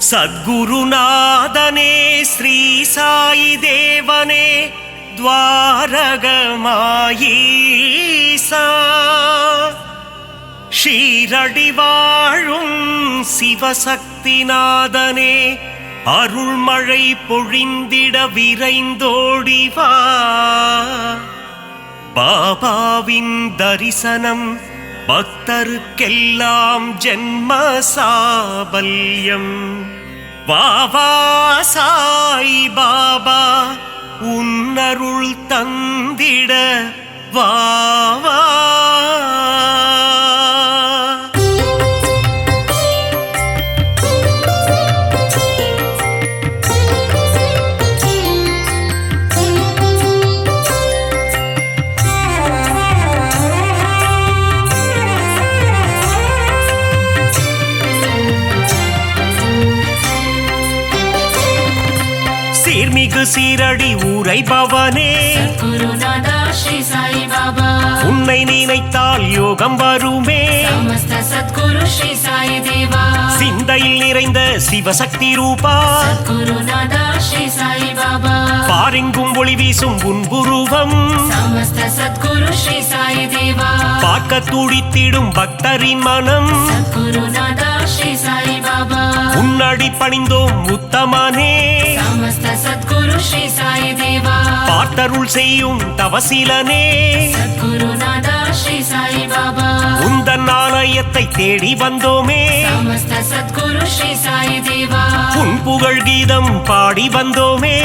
சத்குருநாதனே ஸ்ரீ சாயி தேவனே துவாரகமாயீசா ஷீரடி வாழும் சிவசக்திநாதனே அருள்மழை பொழிந்திட விரைந்தோடிவா பாபாவின் தரிசனம் பக்தருக்கெல்லாம் ஜென்ம சாபல்யம் வாவா சாய் பாபா உன்னருள் தந்திட வாவா சீர்மிகு சீரடி உரைபவனே சத்குருநாதா ஸ்ரீ சாய் பாபா உன்னை நினைத்தால் யோகம் வருமே சமஸ்த சத்குரு ஸ்ரீ சாய் தேவா சிந்தையில் நிறைந்த சிவசக்தி ரூபா சத்குருநாதா ஸ்ரீ சாய் பாபா பாரெங்கும் ஒளி வீசும் உன்புருவம் சமஸ்த சத்குரு ஸ்ரீ சாய் தேவா பார்க்க துடித்திடும் பக்தரின் மனம் சத்குருநாதா ஸ்ரீ சாய் பாபா உன்னடி பணிந்தோம் உத்தமனே சமஸ்த சத்குரு ஸ்ரீ சாய் தேவா பார்த்தருள் செய்யும் தவசீலனே சத்குருநாதா ஸ்ரீ சாய் பாபா உந்தன் ஆலயத்தை தேடி வந்தோமே சமஸ்த சத்குரு ஸ்ரீ சாய் தேவா உன் புகழ் கீதம் பாடி வந்தோமே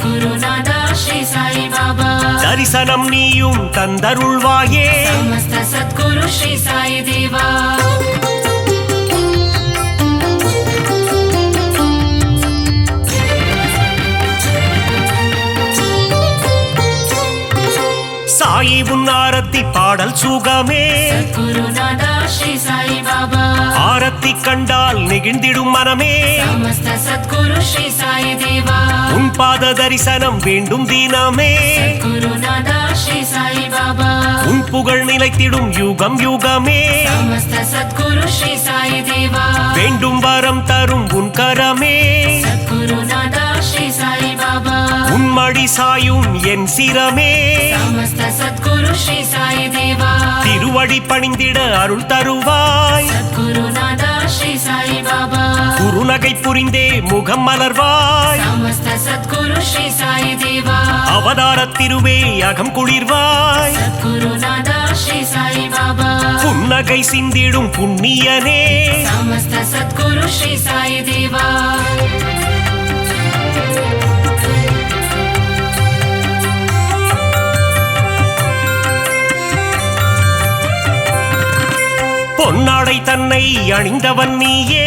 குருநாதா ஸ்ரீ சாய் பாபா தரிசனம் நீயும் தந்தருள்வாயே சமஸ்த சத்குரு ஸ்ரீ சாய் தேவா சாயி உன் ஆரத்தி பாடல் சுகமே குருநாதா ஸ்ரீ சாய் பாபா ஆரத்தி கண்டால் நெகிழ்ந்திடும் மனமே சமஸ்த சத்குரு ஸ்ரீ சாய் தேவா உன் பாத தரிசனம் வேண்டும் தினமே குருநாதா ஸ்ரீ சாய் பாபா உன் புகழ் நிலைத்திடும் யுகம் யுகமே சமஸ்த சத்குரு ஸ்ரீ சாய் தேவா வேண்டும் வரம் தரும் உன் கரமே குருநாதா ஸ்ரீ சாய் பாபா உன் மடி சாயும் என் சிரமே சமஸ்த சத்குரு ஸ்ரீ சாய் தேவா திருவடி பணிந்திட அருள் தருவாய் குருநாதா ஸ்ரீ சாய் பாபா குறுநகை புரிந்தே முகம் மலர்வாய் சமஸ்த சத்குரு ஸ்ரீ சாய் தேவா அவதார திருவே அகம் குளிர்வாய் குருநாதா ஸ்ரீ சாய் பாபா புன்னகை சிந்திடும் புண்ணியனே சமஸ்த சத்குரு ஸ்ரீ சாய் தேவா பொன்னாடை தன்னை அணிந்தவன் நீயே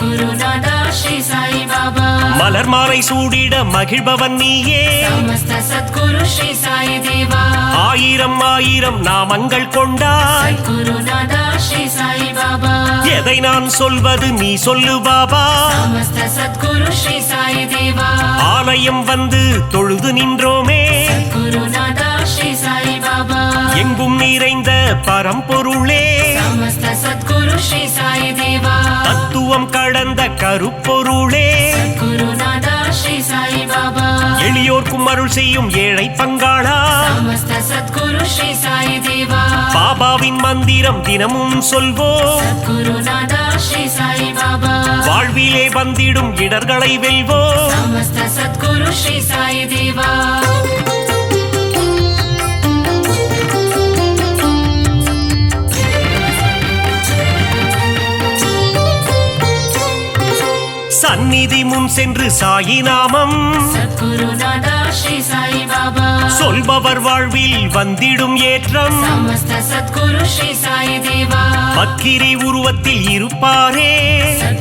குருநாதா ஸ்ரீ சாய் பாபா மலர் மாலை சூடிட மகிழ்பவன் நீயே சமஸ்த சத்குரு ஸ்ரீ சாய் தேவா ஆயிரம் ஆயிரம் நாமங்கள் கொண்டாய் குருநாதா ஸ்ரீ சாய் பாபா எதை நான் சொல்வது நீ சொல்லு பாபா சமஸ்த சத்குரு ஸ்ரீ சாய் தேவா ஆலயம் வந்து தொழுது நின்றோமே குருநாதா ஸ்ரீ சாய் பாபா எங்கும் நிறைந்த பரம்பொருளே சமஸ்த சத்குரு ஸ்ரீ சாய் தேவா தத்துவம் கடந்த கருப்பொருளே குருநாதா ஸ்ரீ சாய் பாபா எளியோர்க்கும் அருள் செய்யும் ஏழை பங்காளா சமஸ்த சத்குரு ஸ்ரீ சாய் தேவா பாபாவின் மந்திரம் தினமும் சொல்வோம் குருநாதா ஸ்ரீ சாய் பாபா வாழ்விலே வந்திடும் இடர்களை வெல்வோம் சமஸ்த சத்குரு ஸ்ரீ சாய் தேவா சந்நிதி முன் சென்று சாயி நாமம் குருநாதா ஸ்ரீ சாய் பாபா சொல்பவர் வாழ்வில் வந்திடும் ஏற்றம் சமஸ்த சத்குரு ஸ்ரீ சாய் தேவா பக்கிரி உருவத்தில் இருப்பாரே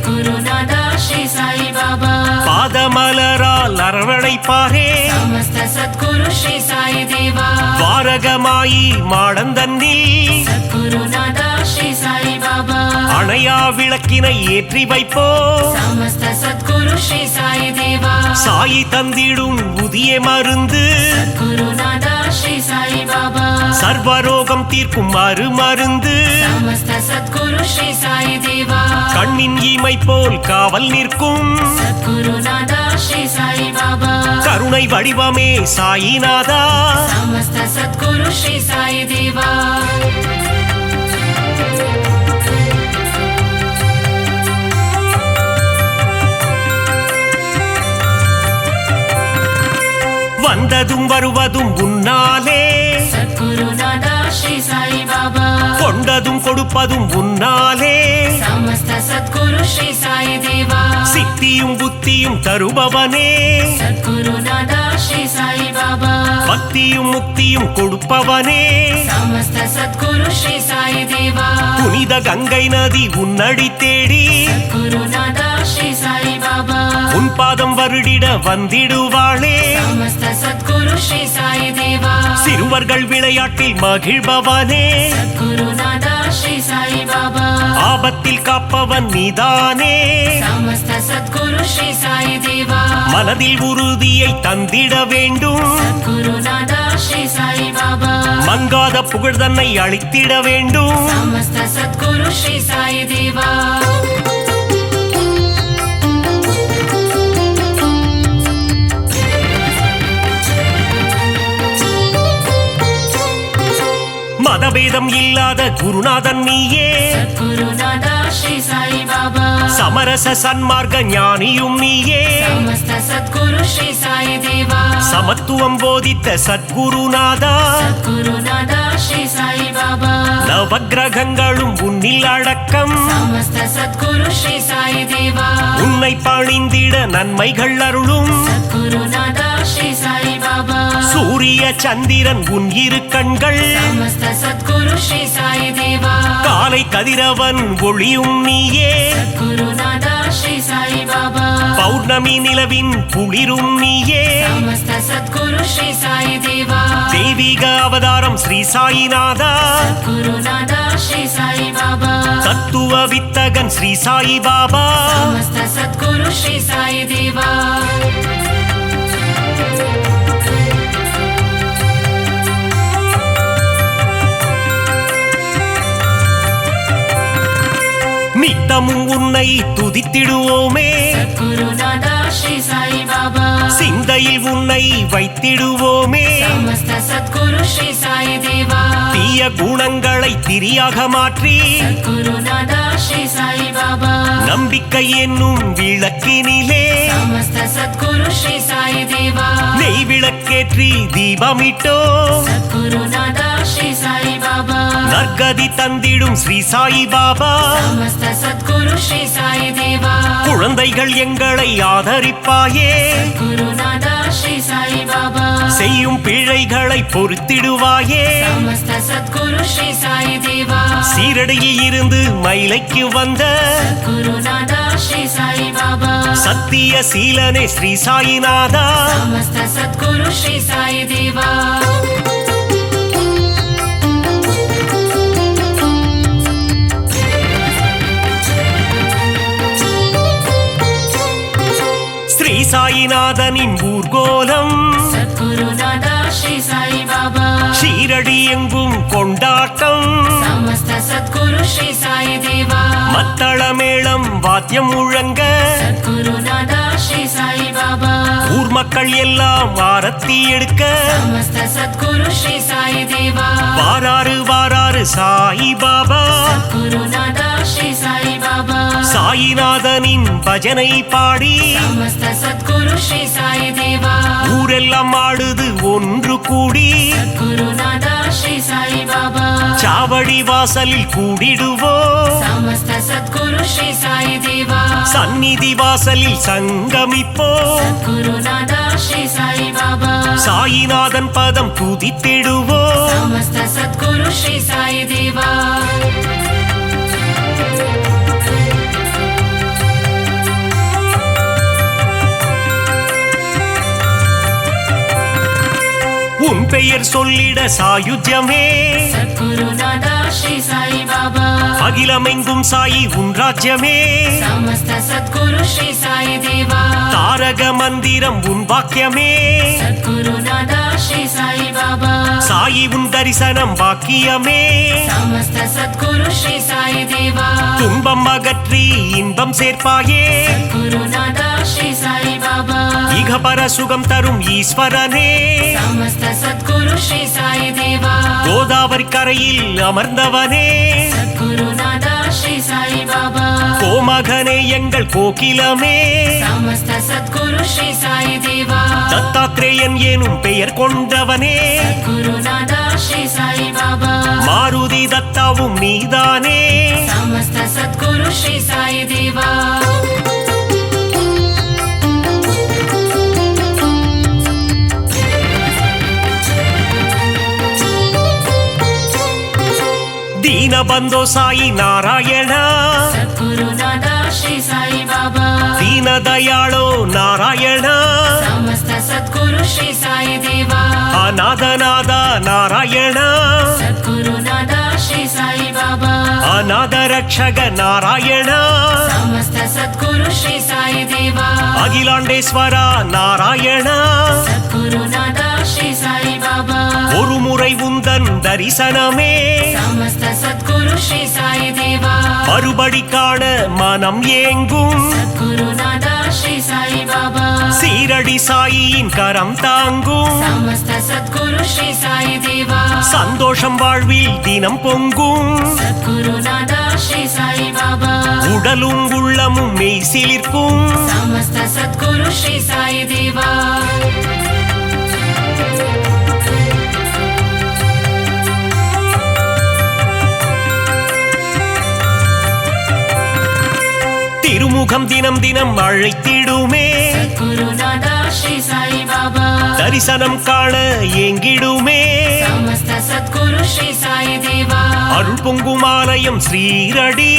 குருநாதா ஸ்ரீ சாய் பாபா பாதமலரால் அரவணைப்பாரே சமஸ்த சத்குரு ஸ்ரீ சாய் தேவா வாரகமாயி மாடந்தன்னில் குருநாதா ஸ்ரீ சாய் பாபா அணையா விளக்கினை ஏற்றி வைப்போ சமஸ்த சத்குரு ஸ்ரீ சாய் தேவா சாயி தந்திடும் புதிய மருந்து குருநாதா ஸ்ரீ சாய் பாபா சர்வரோகம் தீர்க்கும் மருந்து சமஸ்த சத்குரு ஸ்ரீ சாய் தேவா கண்ணின் இமை போல் காவல் நிற்கும் சத்குருநாதா ஸ்ரீ சாய் பாபா கருணை வடிவமே சாயிநாதா சமஸ்த சத்குரு ஸ்ரீ சாய் தேவா வந்ததும் வருவதும் உன்னாலே சத்குருநாதா ஸ்ரீ சாய் பாபா கொண்டதும் கொடுப்பதும் உன்னாலே சமஸ்த சத்குரு ஸ்ரீ சாய் தேவா சித்தியும் புத்தியும் தருபவனே சத்குருநாதா ஸ்ரீ சாய் பாபா பக்தியும் முக்தியும் கொடுப்பவனே சமஸ்த சத்குரு ஸ்ரீ சாய் தேவா புனித கங்கை நதி உன்னடி தேடி சத்குருநாதா ஸ்ரீ சாய் பாபா உன் பாதம் வருடிட வந்திடுவாளே சமஸ்த சத்குரு ஸ்ரீ சாய் தேவா சிறுவர்கள் விளையாட்டில் மகிழ்பவனே சத்குருநாதா ஸ்ரீ சாய் பாபா ஆபத்தில் காப்பவன் நீதானே சமஸ்த சத்குரு ஸ்ரீ சாய் தேவா மனதில் உறுதியை தந்திட வேண்டும் சத்குருநாதா ஸ்ரீ சாய் பாபா மங்காத புகழ் தன்னை அளித்திட வேண்டும் சமஸ்த சத்குரு ஸ்ரீ சாய் தேவா மதபேதம் இல்லாத குருநாதன் நீயே சத்குருநாதா ஸ்ரீ சாய் பாபா சமரச சன்மார்க்க ஞானியும் நீயே சமஸ்த சத்குரு ஸ்ரீ சாய் தேவா சமத்துவம் போதித்த சத்குருநாதா சத்குருநாதா ஸ்ரீ சாய் பாபா நவக்கிரகங்களும் உன்னில் அடக்கம் சமஸ்த சத்குரு ஸ்ரீ சாய் தேவா உன்னை பணிந்திட நன்மைகள் அருளும் சத்குருநாதா ஸ்ரீ சாய் பாபா சூரிய சந்திரன் உன் இரு கண்கள் சமஸ்த சத்குரு ஸ்ரீ சாய் தேவா காலை கதிரவன் ஒளியும் நீயே சத்குருநாதா ஸ்ரீ சாய் பாபா பௌர்ணமி நிலவின் குளிரும் நீயே சமஸ்த சத்குரு ஸ்ரீ சாய் தேவா தெய்வீக அவதாரம் ஸ்ரீ சாயிநாதா சத்குருநாதா ஸ்ரீ சாய் பாபா தத்துவ வித்தகன் ஸ்ரீ சாய் பாபா சமஸ்த சத்குரு ஸ்ரீ சாய் தேவா நித்தமும் உன்னை துதித்திடுவோமே சத்குருநாதா ஸ்ரீ சாய் பாபா சிந்தையில் உன்னை வைத்திடுவோமே சமஸ்த சத்குரு ஸ்ரீ சாய் தேவா தீய குணங்களை திரியாக மாற்றி சத்குருநாதா ஸ்ரீ சாய் பாபா நம்பிக்கை என்னும் விளக்கினிலே சமஸ்த சத்குரு ஸ்ரீ சாய் தேவா நெய் விளக்கேற்றி தீபமிட்டோ சத்குருநாதா ஸ்ரீ சாய் பாபா நற்கதி தந்திடும் ஸ்ரீ சாய் பாபா சமஸ்த சத்குரு ஸ்ரீ சாய் தேவா குழந்தைகள் எங்களை ஆதரிப்பாயே குருநாதா ஸ்ரீ சாய் பாபா செய்யும் பிழைகளை பொறுத்திடுவாயே சமஸ்த சத்குரு ஸ்ரீ சாய் தேவா சீரடியில் இருந்து மயிலைக்கு வந்த குருநாதா ஸ்ரீ சாய் பாபா சத்திய சீலனே ஸ்ரீ சாயிநாதா சமஸ்த சத்குரு ஸ்ரீ சாய் தேவா ஸ்ரீ சாயிநாதனின் ஊர்கோலம் சத்குருநாதா ஸ்ரீ சாய் பாபா ஷீரடி எங்கும் கொண்டாட்டம் சமஸ்த சத்குரு ஸ்ரீ சாய் தேவா மத்தள மேளம் வாத்தியம் முழங்க சத்குருநாதா ஸ்ரீ சாய் பாபா ஊர் மக்கள் எல்லாம் ஆரத்தி எடுக்க சமஸ்த சத்குரு ஸ்ரீ சாய் தேவா வாராறு வாராறு சாய் பாபா குருநாதா ஸ்ரீ சாய் பாபா சாயிநாதனின் பஜனை பாடி சமஸ்த சத்குரு ஸ்ரீ சாய் தேவா ஊரெல்லாம் ஆடுது ஒன்று கூடி குருநாதா ஸ்ரீ சாய் பாபா சாவடி வாசலில் கூடிடுவோம் சமஸ்த சத்குரு ஸ்ரீ சாய் தேவா சந்நிதி வாசலில் சங்கமிப்போ குருநாதா ஸ்ரீ சாய் பாபா சாயிநாதன் பதம் துதித்திடுவோ சமஸ்த சத்குரு ஸ்ரீ சாய் தேவா உன் பெயர் சொல்லிட சாயுஜ்யமே சத்குருநாதா ஸ்ரீ சாய் பாபா அகிலமெங்கும் சாயி உன் ராஜ்யமே சமஸ்த சத்குரு ஸ்ரீ சாய் தேவா தாரக மந்திரம் உன் வாக்கியமே சத்குருநாதா श्री साई बाबा சாயி உன் தரிசனம் பாக்கியமே समस्त सद्गुरु श्री साई देवा துன்பம் அகற்றி இன்பம் சேர்ப்பாயே गुरुनादा श्री साई बाबा இகபர சுகம் தரும் ஈஸ்வரனே समस्त सद्गुरु श्री साई देवा கோதாவரி கரையில் அமர்ந்தவனே गुरुनादा श्री साई बाबा கோமகனே எங்கள் கோகிலமே समस्त सद्गुरु श्री साई देवा தத்தாத்ரேயன் எனும் பெயர் கொண்டவனே गुरुनादा श्री साई बाबा மாருதி தத்தாவும் நீதானே समस्त सद्गुरु श्री साई देवा ದೀನಬಂಧೋ ಸಾಯಿ ನಾರಾಯಣ सद्गुरुनादा श्री साई बाबा ದೀನದಯಾಳೋ ನಾರಾಯಣ समस्त सद्गुरु श्री साई देवा ಅನಾಥನಾದ ನಾರಾಯಣ सद्गुरुनादा श्री साई बाबा ಅನಾಥ ರಕ್ಷಕ ನಾರಾಯಣ समस्त सद्गुरु श्री साई देवा அகிலாண்டேஸ்வர நாராயಣ सद्गुरुनादा श्री साई बाबा ஒரு முறை உந்தன் தரிசனமே समस्त सद्गुरु श्री साई देवा மறுபடி காண மனம் ஏங்கும் सद्गुरुनादा श्री साई बाबा சீரடி சாயியின் கரம் தாங்கும் समस्त सद्गुरु श्री साई देवा சந்தோஷம் வாழ்வில் தினம் பொங்கும் सद्गुरुनादा श्री साई बाबा உடலும் உள்ளமும் மெய் சிலிர்க்கும் समस्त सद्गुरु श्री साई देवा திருமுகம் தினம் தினம் அழைத்திடுமே गुरुनादा श्री साई बाबा தரிசனம் காண ஏங்கிடுமே समस्त सद्गुरु श्री साई देवा அருள் பொங்கும் ஆலயம் ஸ்ரீரடி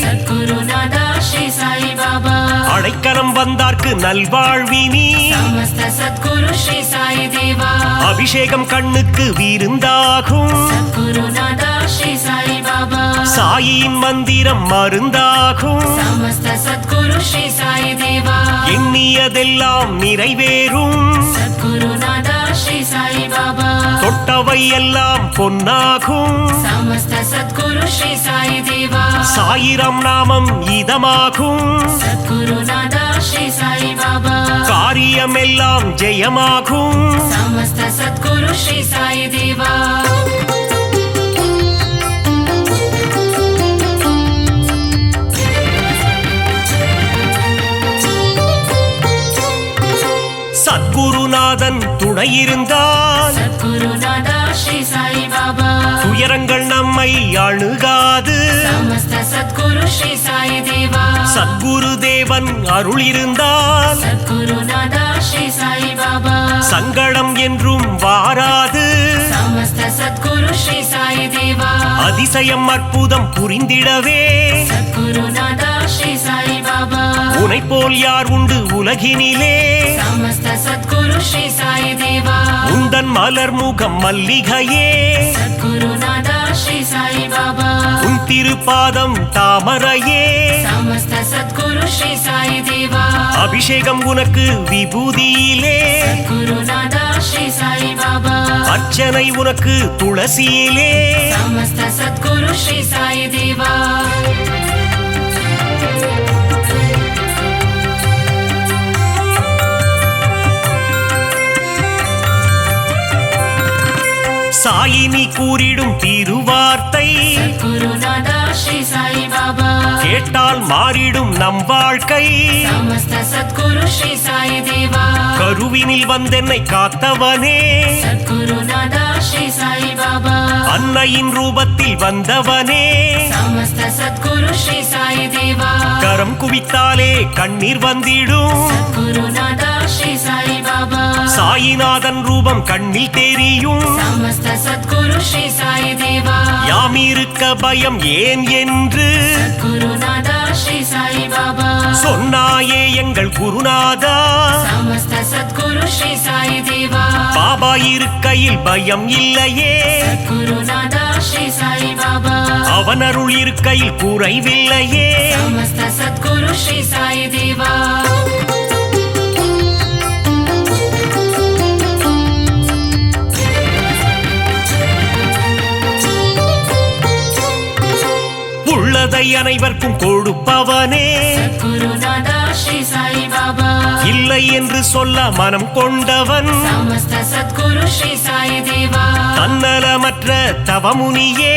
सद्गुरुनादा श्री साई बाबा அடைக்கலம் வந்தார்க்கு நல்வாழ்வினி समस्त सद्गुरु श्री साई देवा அபிஷேகம் கண்ணுக்கு விருந்தாகும் सद्गुरुनादा श्री साई बाबा சாயின் மந்திரம் மருந்தாகும் समस्त सद्गुरु श्री साई देवा எண்ணியதெல்லாம் நிறைவேறும் सद्गुरुनादा श्री साई बाबा தொட்டவை எல்லாம் பொன்னாகும் समस्त सद्गुरु श्री साई देवा சாயிரம் நாமம் இதமாகும் सद्गुरुनादा श्री साई बाबा காரியம் எல்லாம் ஜெயமாகும் समस्त सद्गुरु श्री साई देवा சத்குருநாதன் துணை இருந்தால் सद्गुरुनादा श्री साई बाबा துயரங்கள் நம்மை அணுகாது समस्त सद्गुरु श्री साई देवा சத்குரு தேவன் அருள் இருந்தால் सद्गुरुनादा श्री साई बाबा சங்கடம் என்றும் வாராது समस्त सद्गुरु श्री साई देवा அதிசயம் அற்புதம் புரிந்திடவே सद्गुरुनादा श्री साई बाबा உனை போல் யார் உண்டு உலகினிலே समस्त सद्गुरु श्री साई देवा உந்தன் மலர் முகம் மல்லிகையே सद्गुरुनादा श्री साई बाबा உன் திருப்பாதம் தாமரையே समस्त सद्गुरु श्री साई देवा அபிஷேகம் உனக்கு விபூதியிலே गुरुनादा श्री साई बाबा அர்ச்சனை உனக்கு துளசியிலே समस्त सद्गुरु श्री साई देवा சாயினி கூறிடும் திருவார்த்தை गुरुनादा श्री साई बाबा கேட்டால் மாறிடும் நம் வாழ்க்கை समस्त सद्गुरु श्री साई देवा கருவினில் வந்தென்னை காத்தவனே सद्गुरुनादा श्री साई बाबा அன்னையின் ரூபத்தில் வந்தவனே समस्त सद्गुरु श्री साई देवा கரம் குவித்தாலே கண்ணீர் வந்திடும் गुरुनादा श्री साई बाबा சாயிநாதன் ரூபம் கண்ணில் தெரியும் समस्त सद्गुरु श्री साई देवा யாம் இருக்க பயம் ஏன் என்று गुरुनादा श्री साई बाबा சொன்னாயே எங்கள் குருநாதா समस्त सद्गुरु श्री साई देवा பாபா இருக்கையில் பயம் இல்லையே गुरुनादा श्री साई बाबा அவன் அருள் இருக்கையில் குறைவில்லையே समस्त सद्गुरु श्री साई देवा கொள்ளை அனைவர்க்கும் கொடுப்பவனே சத்குருநாதா ஸ்ரீ சாயி பாபா இல்லை என்று சொல்ல மனம் கொண்டவன் சமஸ்த சத்குரு ஸ்ரீ சாயி தேவா தன்னலமற்ற தவமுனியே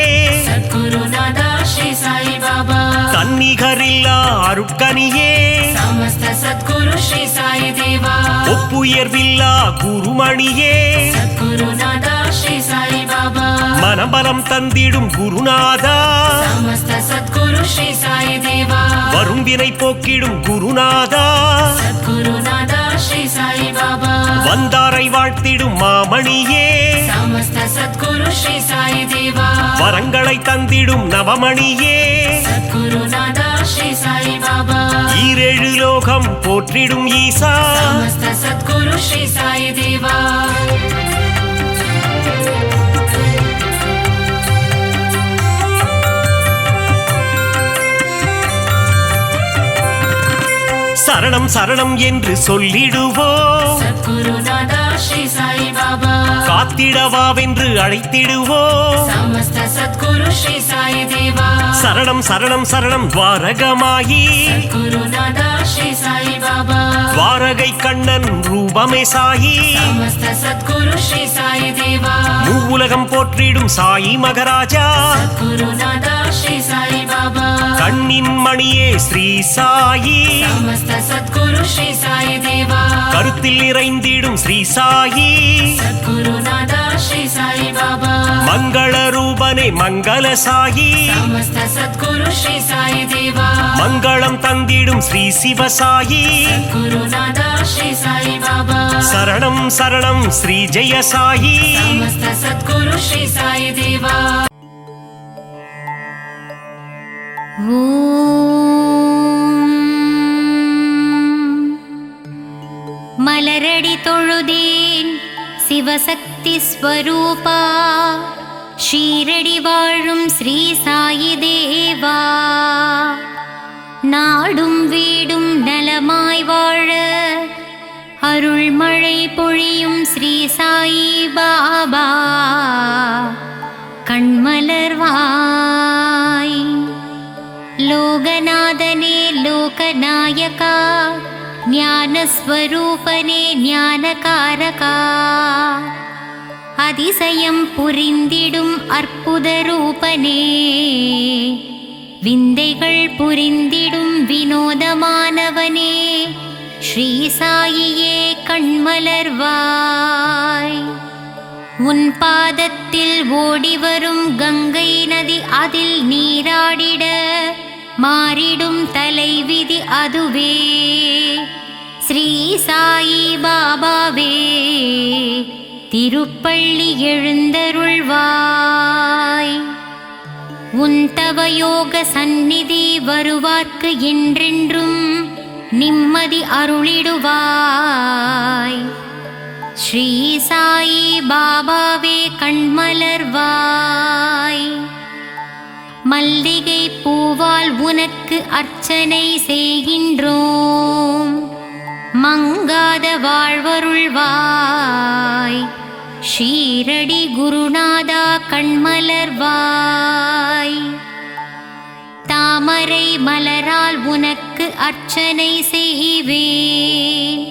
சத்குருநாதா ஸ்ரீ சாயி பாபா தன்னிகரில்லா அருட்கனியே சமஸ்த சத்குரு ஸ்ரீ சாயி தேவா ஒப்புயர்வில்லா குருமணியே சத்குருநாதா ஸ்ரீ சாயி பாபா மனபலம் தந்திடும் குருநாதா சமஸ்த சத்குரு ஸ்ரீ சாயி தேவா வரும் வினை போக்கிடும் குருநாதா சத்குருநாதா ஸ்ரீ சாயி பாபா வந்தாரை வாழ்த்திடும் மாமணியே சமஸ்த சத்குரு ஸ்ரீ சாயி தேவா வரங்களை தந்திடும் நவமணியே சத்குருநாதா ஸ்ரீ சாயி பாபா ஈரேழு லோகம் போற்றிடும் ஈசா சமஸ்த சத்குரு ஸ்ரீ சாயி தேவா சரணம் சரணம் என்று சொல்லிடுவோம் சத்குருநாதா ஸ்ரீ சாயி பாபா காத்திடவாவென்று அழைத்திடுவோம் சமஸ்த சத்குரு ஸ்ரீ சாயி தேவா சரணம் சரணம் சரணம் துவாரகமாயி சத்குருநாதா ஸ்ரீ சாயி பாபா துவாரகை கண்ணன் ரூபமே சாயி சமஸ்த சத்குரு ஸ்ரீ சாயி தேவா மூவுலகம் போற்றிடும் சாயி மகராஜா சத்குருநாதா ஸ்ரீ சாயி பாபா கண்ணின் மணியே ஸ்ரீ சாயி சமஸ்த சத்குரு ஸ்ரீ சாயி தேவா கருத்தில் நிறைந்திடும் ஸ்ரீ சாயி சத்குருநாதா ஸ்ரீ சாயி பாபா மங்கள ரூபனே மங்கள சாயி சமஸ்த சத்குரு ஸ்ரீ சாயி தேவா மங்களம் தந்திடும் ஸ்ரீ சிவசாயி குருநாதா ஸ்ரீ சாயி பாபா சரணம் சரணம் ஸ்ரீ ஜெய சாயி சமஸ்த சத்குரு ஸ்ரீ சாயி தேவா மலரடி தொழுதேன் சிவசக்தி ஸ்வரூபா ஷீரடி வாழும் ஸ்ரீ சாயி தேவா நாடும் வீடும் நலமாய் வாழ அருள்மழை பொழியும் ஸ்ரீ சாயி பாபா கண்மலர்வாய் லோகநாதனே லோகநாயகா ஞானஸ்வரூபனே ஞானகாரகா அதிசயம் புரிந்திடும் அற்புத ரூபனே விந்தைகள் புரிந்திடும் வினோதமானவனே ஸ்ரீ சாயியே கண்மலர்வாய் உன் பாதத்தில் ஓடிவரும் கங்கை நதி அதில் நீராடிட மாறிடும் தலைவிதி அதுவே ஸ்ரீ சாயி பாபாவே திருப்பள்ளி எழுந்தருள்வாய் உன் தவயோக சந்நிதி வருவார்க்கு என்றென்றும் நிம்மதி அருளிடுவாய் ஸ்ரீ சாயி பாபாவே கண்மலர்வாய் மல்லிகை பூவால் உனக்கு அர்ச்சனை செய்கின்றோம் மங்காத வாழ்வருள்வாய் ஷீரடி குருநாதா கண்மலர்வாய் தாமரை மலரால் உனக்கு அர்ச்சனை செய்வேன்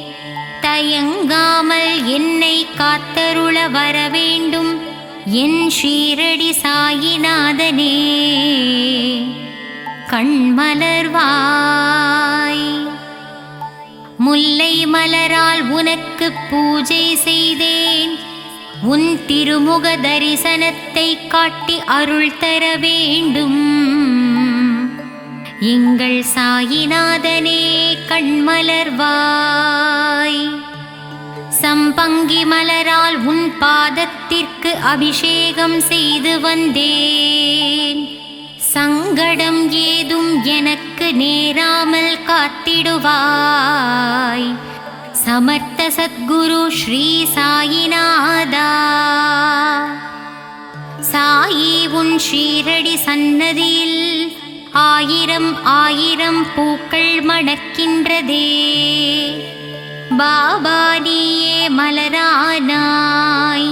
தயங்காமல் என்னை காத்தருள வரவேண்டும் என் ஷீரடி சாயிநாதனே கண்மலர்வாய் முல்லை மலரால் உனக்கு பூஜை செய்தேன் உன் திருமுக தரிசனத்தை காட்டி அருள் தர வேண்டும் எங்கள் சாயிநாதனே கண்மலர்வாய் சம்பங்கி மலரால் உன் பாதத்திற்கு அபிஷேகம் செய்து வந்தேன் சங்கடம் ஏதும் எனக்கு நேராமல் காத்திடுவாய் சமர்த்த சத்குரு ஸ்ரீ சாயிநாதா சாயி உன் ஷீரடி சன்னதியில் ஆயிரம் ஆயிரம் பூக்கள் மணக்கின்றதே பாபா நீயே மலரானாய்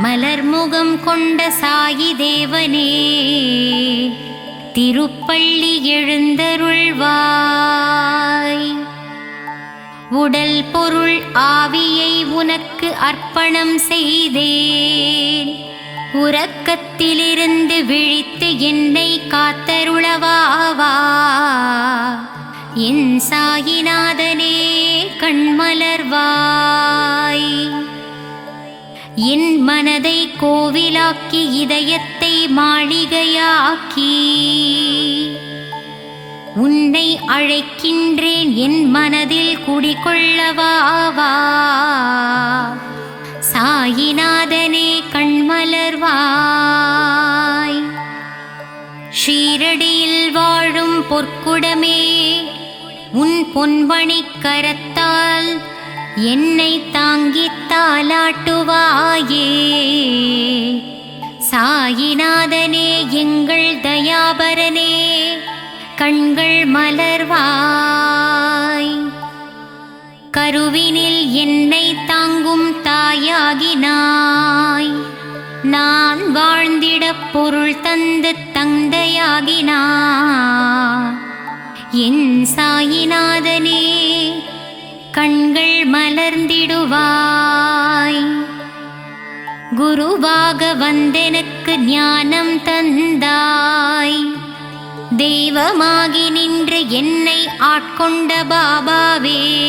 மலர்முகம் கொண்ட சாயி தேவனே திருப்பள்ளி எழுந்தருள்வாய். உடல் பொருள் ஆவியை உனக்கு அர்ப்பணம் செய்தேன். உறக்கத்திலிருந்து விழித்து என்னை காத்தருளவாவா. என் சாயிநாதனே கண்மலர்வாய். என் மனதை கோவிலாக்கி இதயத்தை மாளிகையாக்கி உன்னை அழைக்கின்றேன். என் மனதில் குடிகொள்ளவாவா. சாயிநாதனே கண்மலர்வாய். ஷீரடியில் வாழும் பொற்குடமே, உன் பொன்மணிக் கரத்தால் என்னை தாங்கித் தாலாட்டுவாயே. சாயிநாதனே எங்கள் தயாபரனே கண்கள் மலர்வாய். கருவினில் என்னை தாங்கும் தாயாகினாய். நான் வாழ்ந்திடப் பொருள் தந்து தந்தையாகினாய். என் சாயிநாதனே கண்கள் மலர்ந்திடுவாய். குருவாக வந்தெனக்கு ஞானம் தந்தாய். தெய்வமாகி நின்று என்னை ஆட்கொண்ட பாபாவே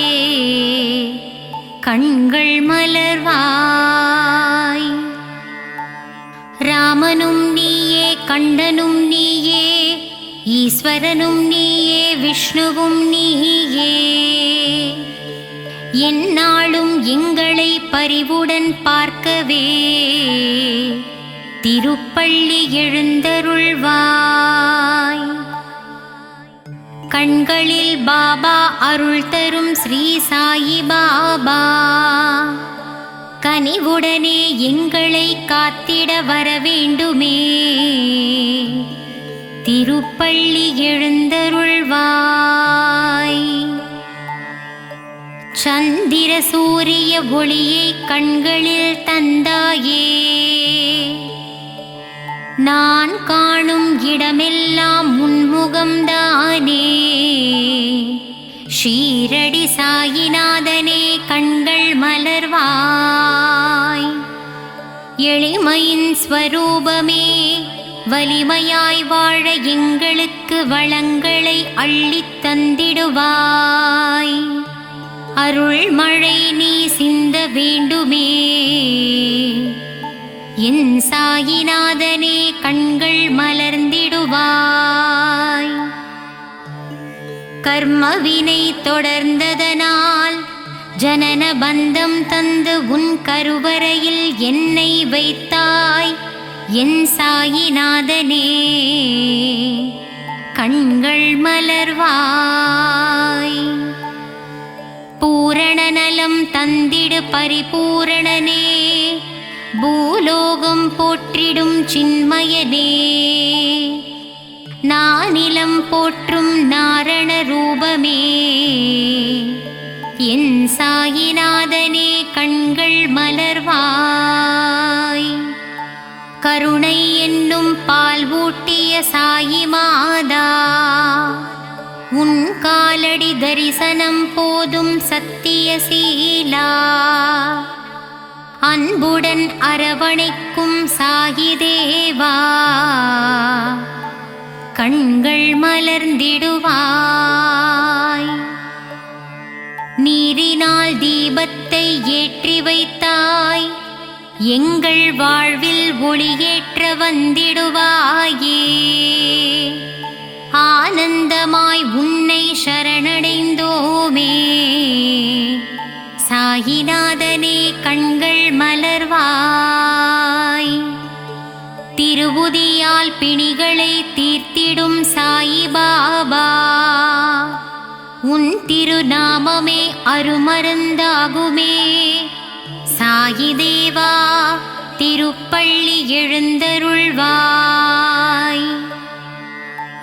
கண்கள் மலர்வாய். ராமனும் நீயே, கண்ணனும் நீயே, ஈஸ்வரனும் நீயே, விஷ்ணுவும் நீயே. எந்நாளும் எங்களை பரிவுடன் பார்க்கவே திருப்பள்ளி எழுந்தருள்வாய். கண்களில் பாபா அருள் தரும் ஸ்ரீ சாயி பாபா கனிவுடனே எங்களை காத்திட வரவேண்டுமே. திருப்பள்ளி எழுந்தருள்வாய். சந்திர சூரிய ஒளியை கண்களில் தந்தாயே. நான் காணும் இடமெல்லாம் உன்முகம்தானே. ஷீரடி சாயிநாதனே கண்கள் மலர்வாய். எளிமையின் ஸ்வரூபமே, வலிமையாய் வாழ எங்களுக்கு வளங்களை அள்ளித் தந்திடுவாய். அருள் மழை நீ சிந்த வேண்டுமே. என் சாயிநாதனே கண்கள் மலர்ந்திடுவாய். கர்மவினை தொடர்ந்ததனால் ஜனன பந்தம் தந்து உன் கருவறையில் என்னை வைத்தாய். என் சாயிநாதனே கண்கள் மலர்வாய். பூரண நலம் தந்திடு பரிபூரணனே, பூலோகம் போற்றிடும் சின்மயனே. நானிலம் போற்றும் நாரண ரூபமே, என் சாயிநாதனே கண்கள் மலர்வாய். கருணை என்னும் பால் ஊட்டிய சாயி மாதா, உன் காலடி தரிசனம் போதும் சத்தியசீலா. அன்புடன் அரவணைக்கும் சாயி தேவா கண்கள் மலர்ந்திடுவாய். நீரினால் தீபத்தை ஏற்றி வைத்தாய். எங்கள் வாழ்வில் ஒளியேற்ற வந்திடுவாயே. ஆனந்தமாய் உன்னை சரணடைந்தோமே. சாயிநாதனே கண்கள் மலர்வாய். திருவுதியால் பிணிகளை தீர்த்திடும் சாயி பாபா, உன் திருநாமமே அருமருந்தாகுமே. சாயி தேவா திருப்பள்ளி எழுந்தருள்வாய்.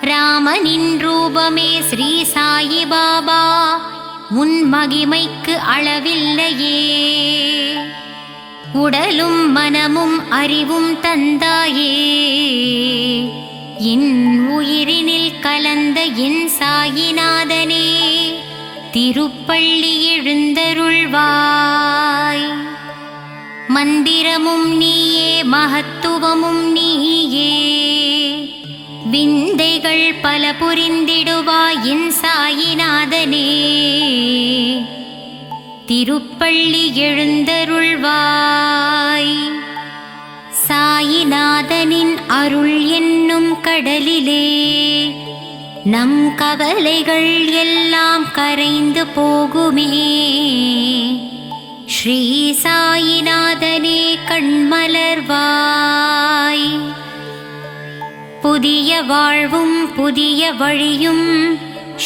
ராமனின் ரூபமே ஸ்ரீ சாயி பாபா, உன் மகிமைக்கு அளவில்லையே. உடலும் மனமும் அறிவும் தந்தாயே. என் உயிரினில் கலந்த என் சாயிநாதனே திருப்பள்ளி எழுந்தருள்வாய். மந்திரமும் நீயே, மகத்துவமும் நீயே, விந்தைகள் பல புரிந்திடுவாய் என் சாயிநாதனே திருப்பள்ளி எழுந்தருள்வாய். சாயிநாதனின் அருள் என்னும் கடலிலே நம் கவலைகள் எல்லாம் கரைந்து போகுமே. ஸ்ரீ சாயிநாதனே கண்மலர்வாய். புதிய வாழ்வும் புதிய வழியும்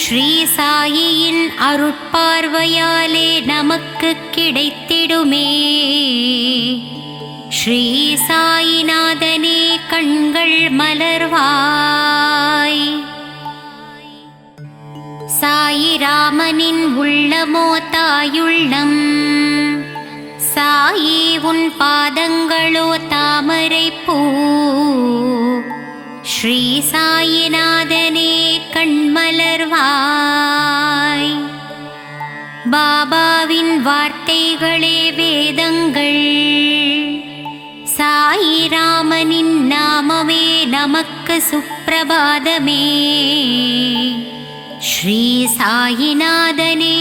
ஸ்ரீ சாயியின் அருட்பார்வையாலே நமக்கு கிடைத்திடுமே. ஸ்ரீ சாயிநாதனே கண்கள் மலர்வாய். சாயிராமனின் உள்ளமோ தாயுள்ளம், சாயி உன் பாதங்களோ தாமரை பூ. ஸ்ரீ சாயிநாதனே கண்மலர்வாய். பாபாவின் வார்த்தைகளே வேதங்கள், சாயிராமனின் நாமமே நமக்கு சுப்பிரபாதமே. ஸ்ரீ சாயிநாதனே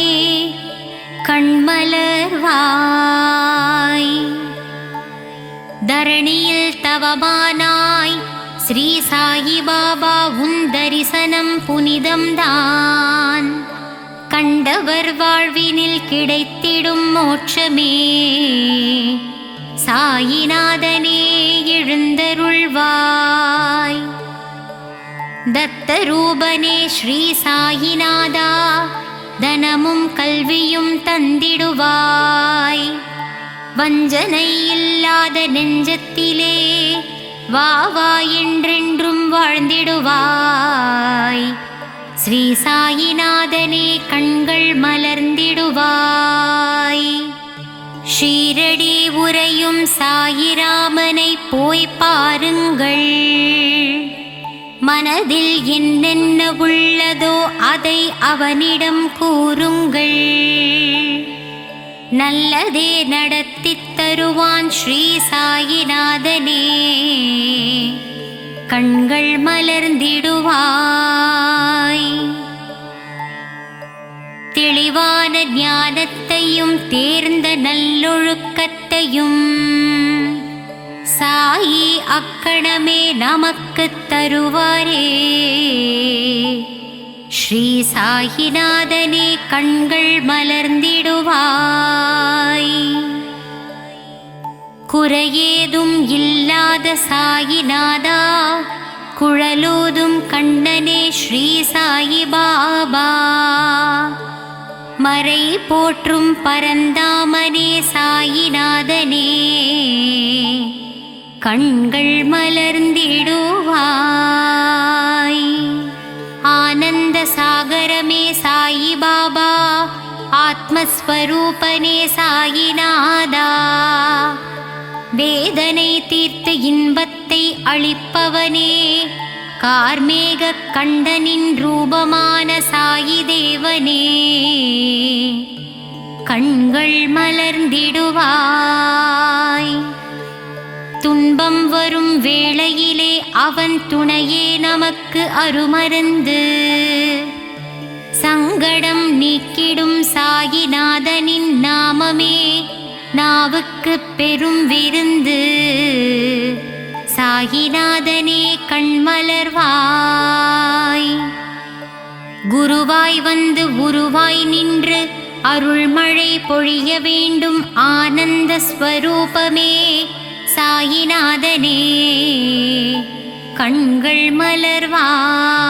கண்மலர்வாய். தரணியில் தவமானாய் ஸ்ரீ சாயி பாபா, உன் தரிசனம் புனிதம்தான். கண்டவர் வாழ்வினில் கிடைத்திடும் மோட்சமே. சாயிநாதனே எழுந்தருள்வாய். தத்தரூபனே ஸ்ரீ சாயிநாதா, தனமும் கல்வியும் தந்திடுவாய். வஞ்சனை இல்லாத நெஞ்சத்திலே வா வா என்றென்றும் வாழ்ந்திடுவாய். ஸ்ரீ சாயிநாதனே கண்கள் மலர்ந்திடுவாய். ஷீரடி உறையும் சாயிராமனை போய் பாருங்கள். மனதில் என்னென்ன உள்ளதோ அதை அவனிடம் கூறுங்கள். நல்லதே நடத்தித் தருவான் ஸ்ரீ சாயிநாதனே கண்கள் மலர்ந்திடுவாய். தெளிவான ஞானத்தையும் தேர்ந்த நல்லொழுக்கத்தையும் சாயி அக்கணமே நமக்கு தருவாரே. ஸ்ரீ சாயிநாதனே கண்கள் மலர்ந்திடுவாய். குறையேதும் இல்லாத சாயிநாதா, குழலூதும் கண்ணனே ஸ்ரீ சாயி பாபா. மறை போற்றும் பரந்தாமனே சாயிநாதனே கண்கள் மலர்ந்திடுவாய். ஆனந்த சாகரமே சாயி பாபா, ஆத்மஸ்வரூபனே சாயிநாதா. வேதனை தீர்த்து இன்பத்தை அளிப்பவனே, கார்மேக கண்டனின் ரூபமான சாயி தேவனே கண்கள் மலர்ந்திடுவாய். துன்பம் வரும் வேளையிலே அவன் துணையே நமக்கு அருமருந்து. சங்கடம் நீக்கிடும் சாயிநாதனின் நாமமே நாவுக்கு பெரும் விருந்து. சாயிநாதனே கண்மலர்வாய். குருவாய் வந்து உருவாய் நின்று அருள்மழை பொழிய வேண்டும் ஆனந்த ஸ்வரூபமே சாயிநாதனே கண்கள் மலர்வாய்.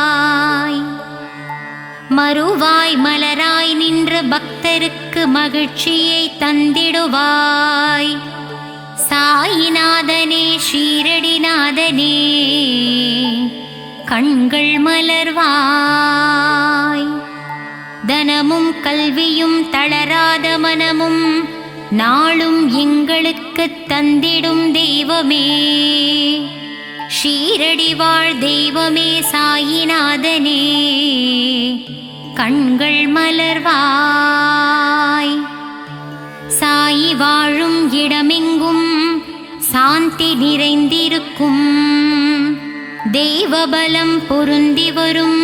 மறுவாய் மலராய் நின்ற பக்தருக்கு மகிழ்ச்சியை தந்திடுவாய். சாயிநாதனே ஷீரடிநாதனே கண்கள் மலர்வாய். தனமும் கல்வியும் தளராத மனமும் நாளும் எங்களுக்கு தந்திடும் தெய்வமே ஷீரடி வாழ் தெய்வமே சாயிநாதனே கண்கள் மலர்வாய். சாயி வாழும் இடமெங்கும் சாந்தி நிறைந்திருக்கும். தெய்வபலம் பொருந்தி வரும்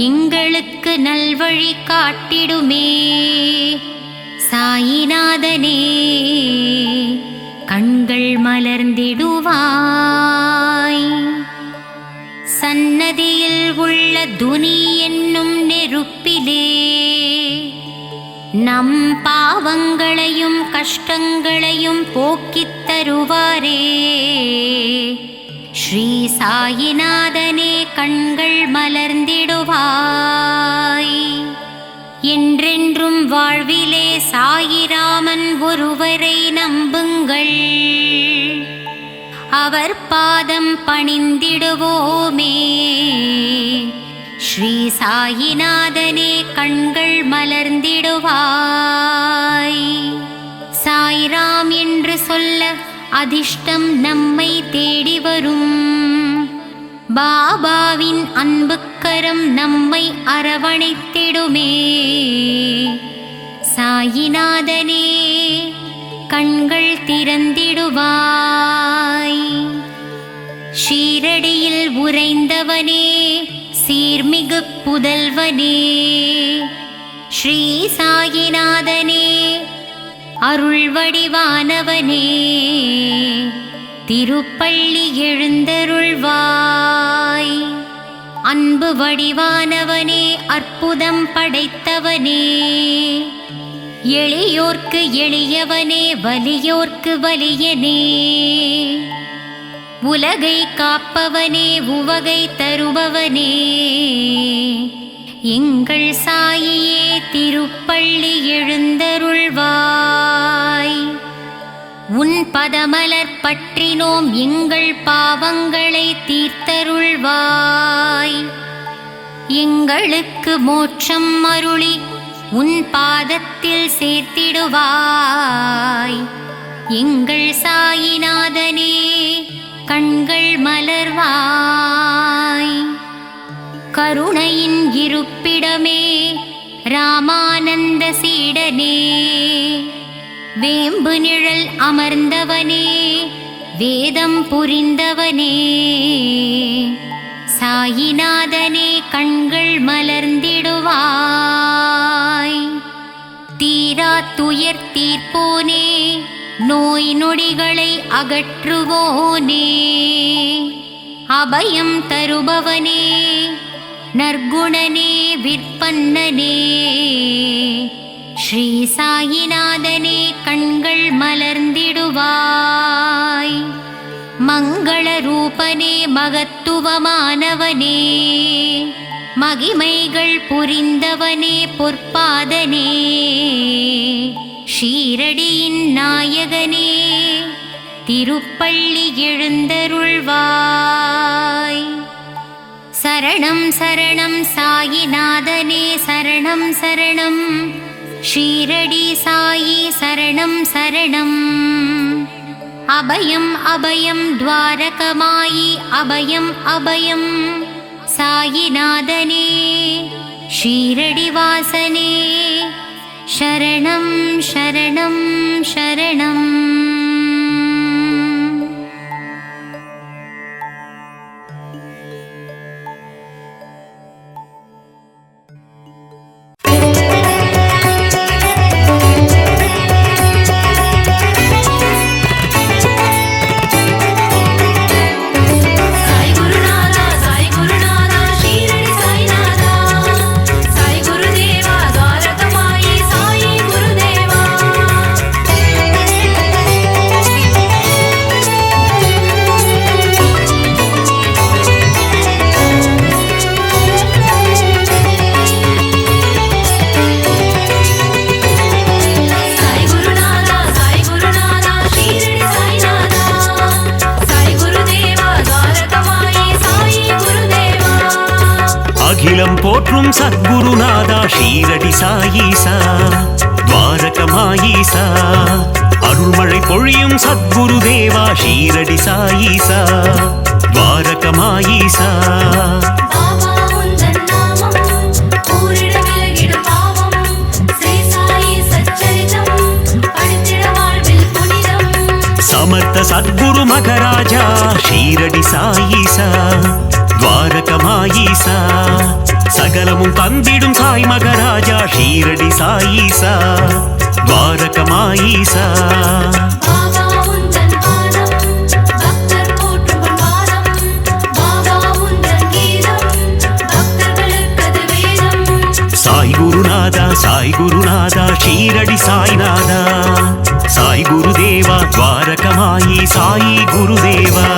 எங்களுக்கு நல்வழி காட்டிடுமே சாயிநாதனே கண்கள் மலர்ந்திடுவாய். சன்னதியில் உள்ள துனி என்னும் நெருப்பிலே நம் பாவங்களையும் கஷ்டங்களையும் போக்கித் தருவாரே ஸ்ரீ சாயிநாதனே கண்கள் மலர்ந்திடுவாய். என்றென்றும் வாழ்விலே சாயிராமன் ஒருவரை நம்புங்கள். அவர் பாதம் பணிந்திடுவோமே ஸ்ரீ சாயிநாதனே கண்கள் மலர்ந்திடுவாய். சாய்ராம் என்று சொல்ல அதிர்ஷ்டம் நம்மை தேடி வரும். பாபாவின் அன்புக்கரம் நம்மை அரவணைத்திடுமே சாயிநாதனே கண்கள் திறந்திடுவாய். ஷீரடியில் உறைந்தவனே சீர்மிகு புதல்வனே ஸ்ரீ சாயிநாதனே அருள் வடிவானவனே திருப்பள்ளி எழுந்தருள்வாய். அன்பு வடிவானவனே அற்புதம் படைத்தவனே எளியோர்க்கு எளியவனே வலியோர்க்கு வலியனே உலகை காப்பவனே உவகை தருபவனே எங்கள் சாயியே திருப்பள்ளி எழுந்தருள்வாய். உன் பதமலர் பற்றினோம் எங்கள் பாவங்களை தீர்த்தருள்வாய். எங்களுக்கு மோட்சம் அருளி உன் பாதத்தில் சேர்த்திடுவாய். எங்கள் சாயிநாதனே கண்கள் மலர்வாய். கருணையின் இருப்பிடமே ராமானந்த சீடனே வேம்பு நிழல் அமர்ந்தவனே வேதம் புரிந்தவனே சாயிநாதனே கண்கள் மலர்ந்திடுவாய். தீரா துயர் தீர்ப்போனே நோய் நொடிகளை அகற்றுவோனே அபயம் தருபவனே நற்குணனே விற்பன்னனே ஸ்ரீ சாயிநாதனே கண்கள் மலர்ந்திடுவாய். மங்கள ரூபனே மகத்துவமானவனே மகிமைகள் புரிந்தவனே பொற்பாதனே ஷீரடியின் நாயகனே திருப்பள்ளி எழுந்தருள்வாய். சரணம் சரணம் சாயிநாதனே சரணம் சரணம் ஷீரடி சாயி சரணம் சரணம். அபயம் அபயம் துவாரகமாயி அபயம் அபயம் சாயிநாதனே ஷீரடி வாசனே சரணம் சரணம் சரணம். அகிலம் போற்றும் சத்குருநாதா ஷீரடி சாயீசா துவாரகமாயீசா அருள்மழை பொழியும் சத்குரு தேவா ஷீரடி சாயீசா ద్వారకమాయీసా பாபா உந்தன் நாமம் கூறிட விலகிடும் பாவம் ஸ்ரீ சாயி சச்சரிதம் படித்திட வாழ்வில் புனிதம் సమర్థ సద్గురు మగరాజా షీరడి సాయీసా ద్వారకమాయీసా சகலமும் தந்திடும் சாய் மகராஜா ஷீரடி சாயீசா ద్వారకమాయீசா பாபா உந்தன் பாதம் பக்தர் போற்றும் பாதம் பாபா உந்தன் கீதம் பக்தர்களுக்கது வேதம் சாய் குருநாதா ஷீரடி சாய்நாதா சாய் குருதேவா ద్వారకమాయి சாயி குருதேவா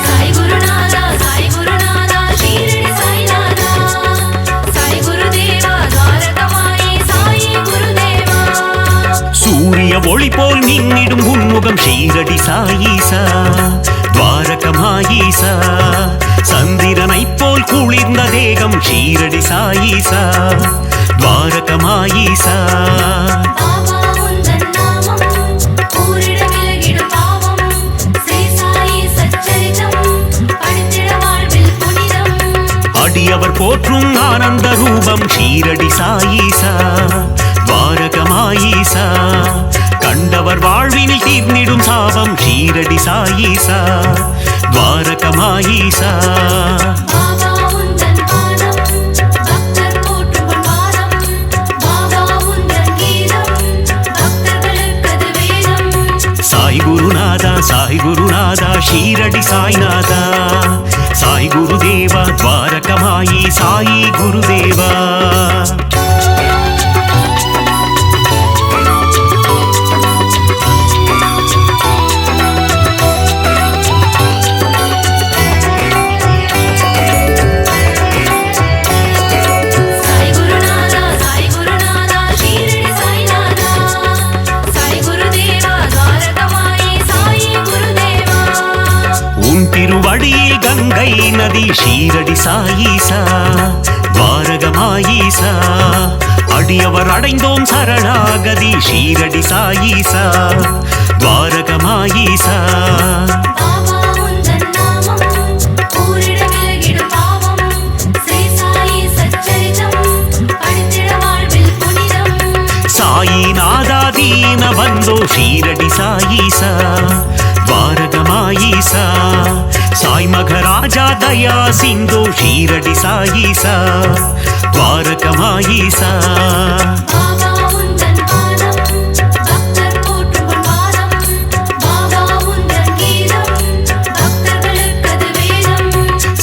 சாய் குருநாதா ஷீரடி சாய்நாதா சாய் குருதேவா ద్వారకமாயி சாயி குருதேவா சூரிய ஒளி போல் மின்னிடும் உன்முகம் ஷீரடி சாயீசா ద్వారకమాయீசா சந்திரனைப் போல் குளிர்ந்த தேகம் ஷீரடி சாயீசா ద్వారకమాయீசா பாபா உந்தன் நாமம் கூறிட விலகிடும் பாவம் ஸ்ரீ சாயி சச்சரிதம் படித்திட வாழ்வில் புனிதம் அடியவர் போற்றும் ஆனந்த ரூபம் ஷீரடி சாயீசா ద్వారకమాయீசா கண்டவர் வாழ்வினில் தீர்ந்திடும் சாபம் ஷீரடி சாயீசா ద్వారకమాయீசா பாபா உந்தன் பாதம் பக்தர் போற்றும் பாதம் பாபா உந்தன் கீதம் பக்தர்களுக்கது வேதம் சாய் குருநாதா ஷீரடி சாய்நாதா சாய் குருதேவா ద్వారకమాయి சாயி குருதேவா சாய் குருநாதா ஷீரடி சாய்நாதா சாய் குருதேவா ద్వారకமாயி சாயி குருதேவா உன் திருவடியில் கங்கை நதி ஷீரடி சாயீசா ద్వారకమాయீசா அடியவர் அடைந்தோம் சரணாகதி ஷீரடி சாயீசா ద్వారకమాయீசா பாபா உந்தன் நாமம் கூறிட விலகிடும் பாவம் ஸ்ரீ சாயி சச்சரிதம் படித்திட வாழ்வில் புனிதம் சாயிநாதா தீன பந்தோ ஷீரடி சாயீசா ద్వారకమాయీసా సాయి మగరాజా దయా సింధు షీరడి సాయీసా ద్వారకమాయీసా பாபா உந்தன் பாதம் பக்தர் போற்றும் பாதம் பாபா உந்தன் கீதம் பக்தர்களுக்கது வேதம்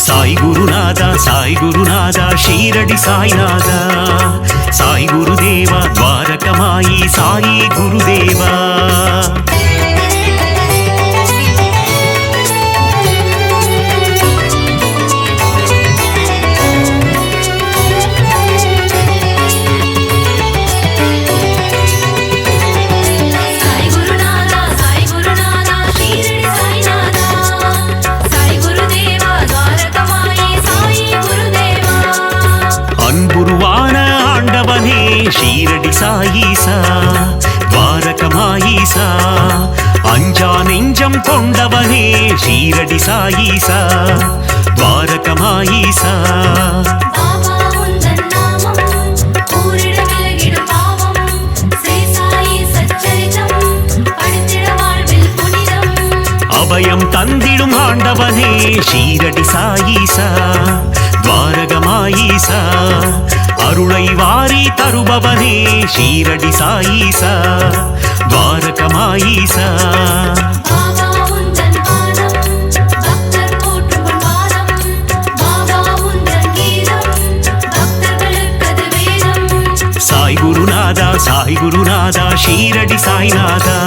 சாய் குருநாதா ஷீரடி சாய்நாதா சாய் குருதேவா ద్వారకమాయి சாயி குருதேவா சாய் குருநாதா ஷீரடி சாய்நாதா சாய் குருதேவா ద్వారకமாயி சாயி குருதேவா அன்புருவான ஆண்டவனே ஷீரடி சாயீசா ద్వారకమాయీసా அஞ்சா நெஞ்சம் கொண்டவனே ஷீரடி சாயீசா ద్వారకమాయీసా பாபா உந்தன் நாமம் கூறிட விலகிடும் பாவம் ஸ்ரீ சாயி சச்சரிதம் படித்திட வாழ்வில் புனிதம் அபயம் தந்திடும் ஆண்டவனே ஷீரடி சாயீசா ద్వారకమాయీసా அருளை வாரி தருபவனே ஷீரடி சாயீசா ద్వారకమాయీసా பாபா உந்தன் பாதம் பக்தர் போற்றும் பாதம் பாபா உந்தன் கீதம் பக்தர்களுக்கது வேதம் சாய் குருநாதா ஷீரடி சாய்நாதா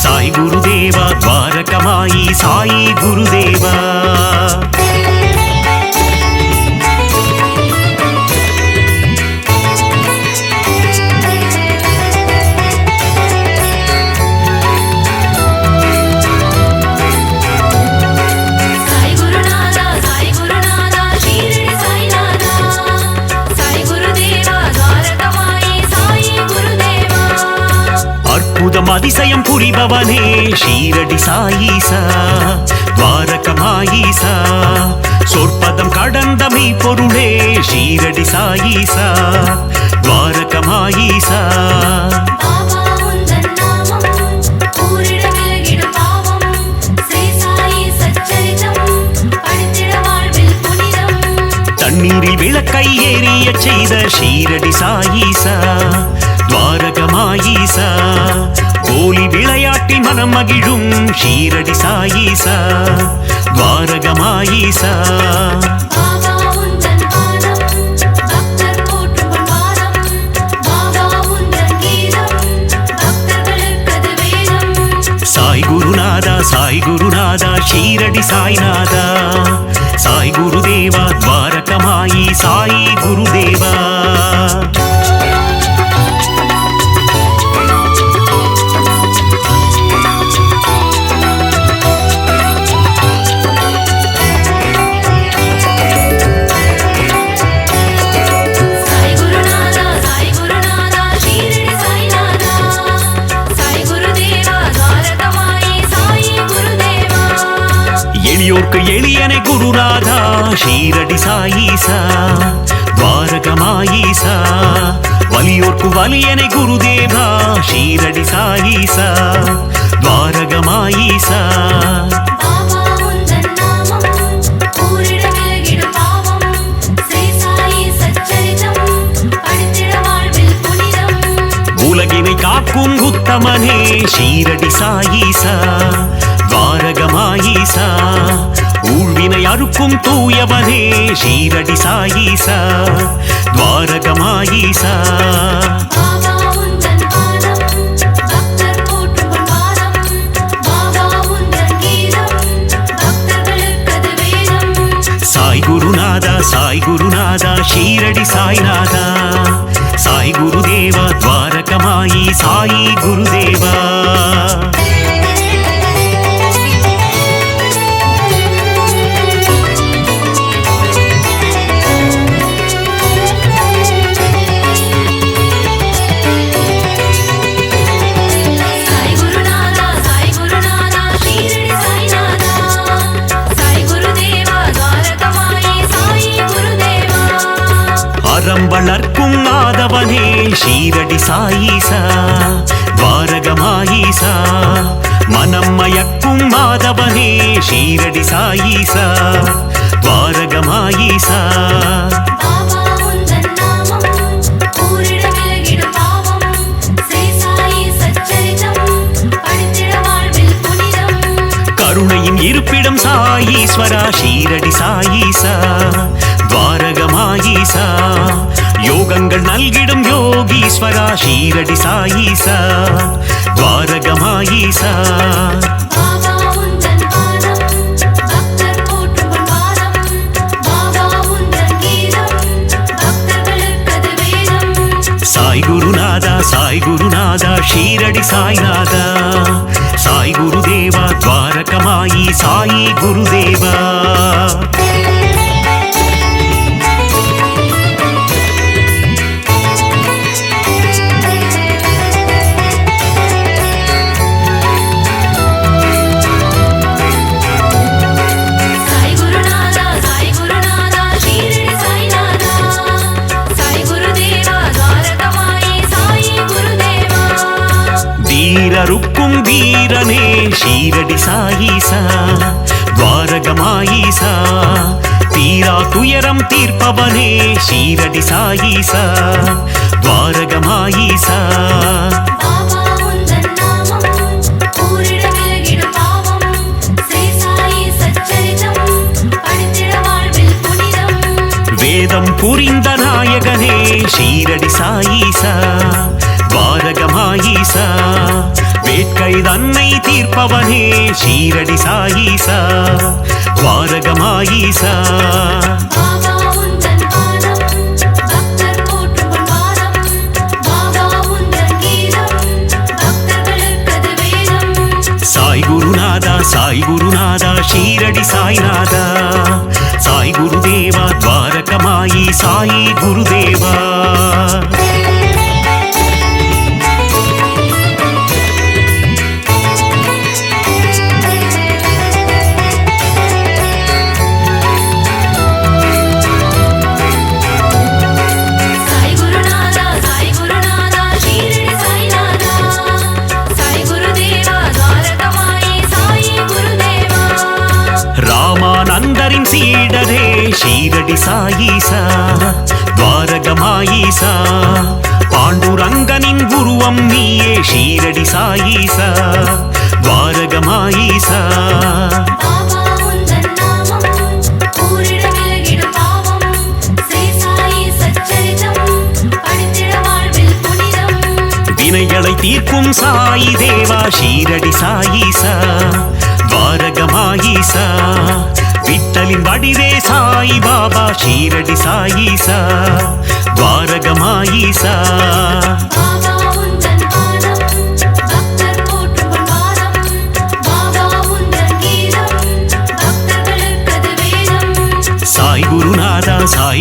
சாய் குருதேவா ద్వారకమాయి சாயி குருதேவா சாய் குருநாதா அற்புதம் அதிசயம் புரிபவனே ஷீரடி சாயீசா துவாரகமாயீசா சொற்பதம் கடந்த மெய்ப்பொருளே ஷீரடி சாயீசா துவாரகமாயீசா பாபா உந்தன் நாமம் கூறிட விலகிடும் பாவம் ஸ்ரீ சாயி சச்சரிதம் படித்திட வாழ்வில் புனிதம் தண்ணீரில் விளக்கை ஏறிய செய்த ஷீரடி சாயீசா துவாரகமாயீசா கோலி விளையாட்டில் மனம் மகிழும் ஷீரடி சாயீசா துவாரகமாயீசா பாபா உந்தன் பாதம் பக்தர் போற்றும் பாதம் பாபா உந்தன் கீதம் பக்தர்களுக்கது வேதம் சாய் குருநாதா ஷீரடி சாய்நாதா சாய் குருதேவா துவாரகமாயி சாயி குருதேவா சாய் குருநாதா ஷீரடி சாய்நாதா சாய் குருதேவா துவாரகமாயி சாயி குருதேவா எளியோர்க்கு எளியனை குருநாதா ஷீரடி சாயீசா துவாரகமாயீசா வலியோர்க்கு வலியனை குருதேவா ஷீரடி சாயீசா துவாரகமாயீசா பாபா உந்தன் நாமம் கூறிட விலகிடும் பாவம் ஸ்ரீ சாயி சச்சரிதம் படித்திட வாழ்வில் புனிதம் உலகினை காக்கும் உத்தமனே ஷீரடி சாயீசா துவாரகமாயீசா ஊழ்வினை அறுக்கும் தூயவனே ஷீரடி சாயீசா துவாரகமாயீசா பாபா உந்தன் பாதம் பக்தர் போற்றும் பாதம் பாபா உந்தன் கீதம் பக்தர்களுக்கது வேதம் சாய் குருநாதா ஷீரடி சாய்நாதா சாய் குருதேவா துவாரகமாயி சாயி குருதேவா சாய் குருநாதா ஷீரடி சாய்நாதா சாய் குருதேவா துவாரகமாயி சாயி குருதேவா அறம் வளர்க்கும் நாதவனே ஷீரடி சாயீசா துவாரகமாயீசா மனம் மயக்கும் மாதவனே ஷீரடி சாயீசா துவாரகமாயீசா பாபா உந்தன் நாமம் கூறிட விலகிடும் பாவம் ஸ்ரீ சாயி சச்சரிதம் படித்திட வாழ்வில் புனிதம் கருணையின் இருப்பிடம் சாயீஸ்வரா ஷீரடி சாயீசா துவாரகமாயீசா யோகங்கள் நல்கிடும் யோகீஸ்வரா ஷீரடி சாயீசா துவாரகமாயீசா பாபா உந்தன் பாதம் பக்தர் போற்றும் பாதம் பாபா உந்தன் கீதம் பக்தர்களுக்கது வேதம் சாய் குருநாதா ஷீரடி சாய்நாதா சாய் குருதேவா துவாரகமாயி சாயி குருதேவா. சாய் குருநாதா ஷீரடி சாய்நாதா சாய் குருதேவா துவாரகமாயி சாயி குருதேவா வீரருக்கும் வீரனே ஷீரடி சாயீசா துவாரகமாயீசா தீரா துயரம் தீர்ப்பவனே ஷீரடி சாயீசா துவாரகமாயீசா பாபா உந்தன் நாமம் கூறிட விலகிடும் பாவம் ஸ்ரீ சாயி சச்சரிதம் படித்திட வாழ்வில் புனிதம் வேதம் புரிந்த நாயகனே ஷீரடி சாயீசா துவாரகமாயீசா வேட்கை தன்னை தீர்ப்பவனே ஷீரடி சாயீசா துவாரகமாயீசா பாபா உந்தன் பாதம் பக்தர் போற்றும் பாதம் பாபா உந்தன் கீதம் பக்தர்களுக்கது வேதம் சாய் குருநாதா ஷீரடி சாய்நாதா சாய் குருதேவா துவாரகமாயி சாயி குருதேவா. ஷீரடி சாயீசா துவாரகமாயீசா பாண்டுரங்கனின் உருவம் நீயே ஷீரடி சாயீசா துவாரகமாயீசா பாபா உந்தன் நாமம் கூறிட விலகிடும் பாவம் ஸ்ரீ சாயி சச்சரிதம் படித்திட வாழ்வில் புனிதம் வினைகளை தீர்க்கும் சாயி தேவா ஷீரடி சாயீசா துவாரகமாயீசா விட்டலின் வடிவே சாயி பாபா ஷீரடி சாயீசா துவாரகமாயீசா பாபா உந்தன் பாதம் பக்தர் போற்றும் பாதம் பாபா உந்தன் கீதம் பக்தர்களுக்கது வேதம் சாய்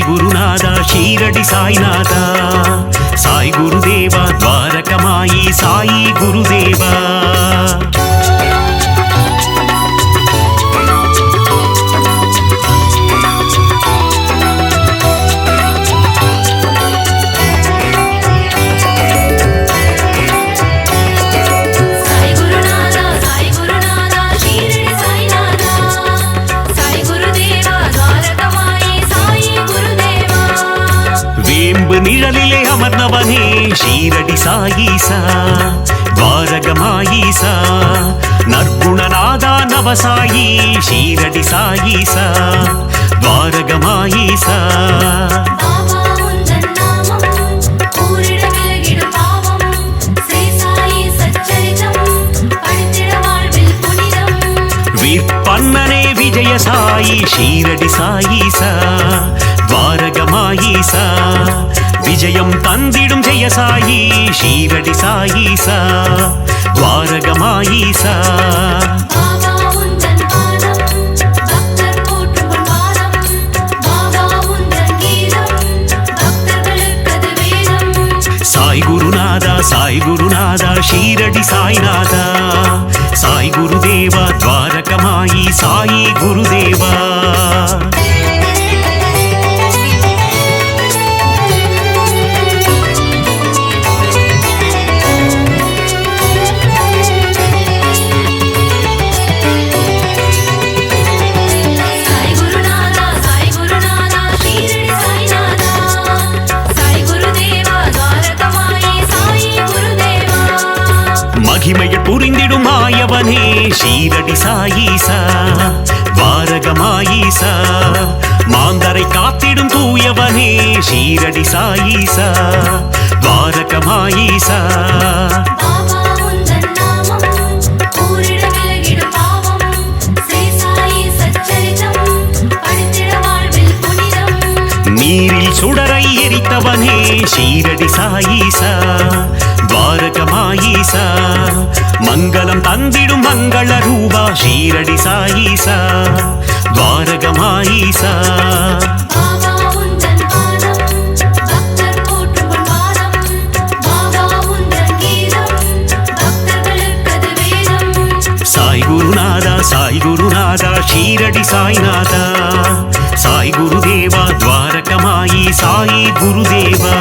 குருநாதா ஷீரடி சாய்நாதா சாய் குருதேவா துவாரகமாயி சாயி குருதேவா சாய் குருநாதா ஷீரடி சாய்நாதா சாய் குருதேவா துவாரகமாயி சாயி குருதேவா வேம்பு நிழலிலே அமர்ந்தவனே ஷீரடி சாயீசா துவாரகமாயீசா நற்குணநாதா நவசாயி ஷீரடி சாயீசா துவாரகமாயீசா பாபா உந்தன் நாமம் கூறிட விலகிடும் பாவம் ஸ்ரீ சாயி சச்சரிதம் படித்திட வாழ்வில் புனிதம் விற்பன்னனே விஜய சாயி ஷீரடி சாயீசா துவாரகமாயீசா விஜயம் தந்திடும் ஜெய சாயி ஷீரடி சாயீசா துவாரகமாயீசா பாபா உந்தன் பாதம் பக்தர் போற்றும் பாதம் பாபா உந்தன் கீதம் பக்தர்களுக்கது வேதம் சாய் குருநாதா ஷீரடி சாய்நாதா சாய் குருதேவா துவாரகமாயி சாயி குருதேவா சாய் குருநாதா ஷீரடி சாய்நாதா சாய் குருதேவா துவாரகமாயி சாயி குருதேவா மகிமையை புரிந்திடும் மாயவனே ஷீரடி சாயீசா துவாரகமாயீசா மாந்தரை காத்திடும் தூயவனே ஷீரடி சாயீசா துவாரகமாயீசா பாபா உந்தன் நாமம் கூறிட விலகிடும் பாவம் ஸ்ரீ சாயி சச்சரிதம் படித்திட வாழ்வில் புனிதம் நீரில் சுடரை எரித்தவனே ஷீரடி சாயீசா துவாரகமாயீசா மங்களம் தந்திடும் மங்கள ரூபா ஷீரடி சாயீசா துவாரகமாயீசா பாபா உந்தன் பாதம் பக்தர் போற்றும் பாதம் பாபா உந்தன் கீதம் பக்தர்களுக்கது வேதம் சாய் குருநாதா ஷீரடி சாய்நாதா சாய் குருதேவா துவாரகமாயி சாயி குருதேவா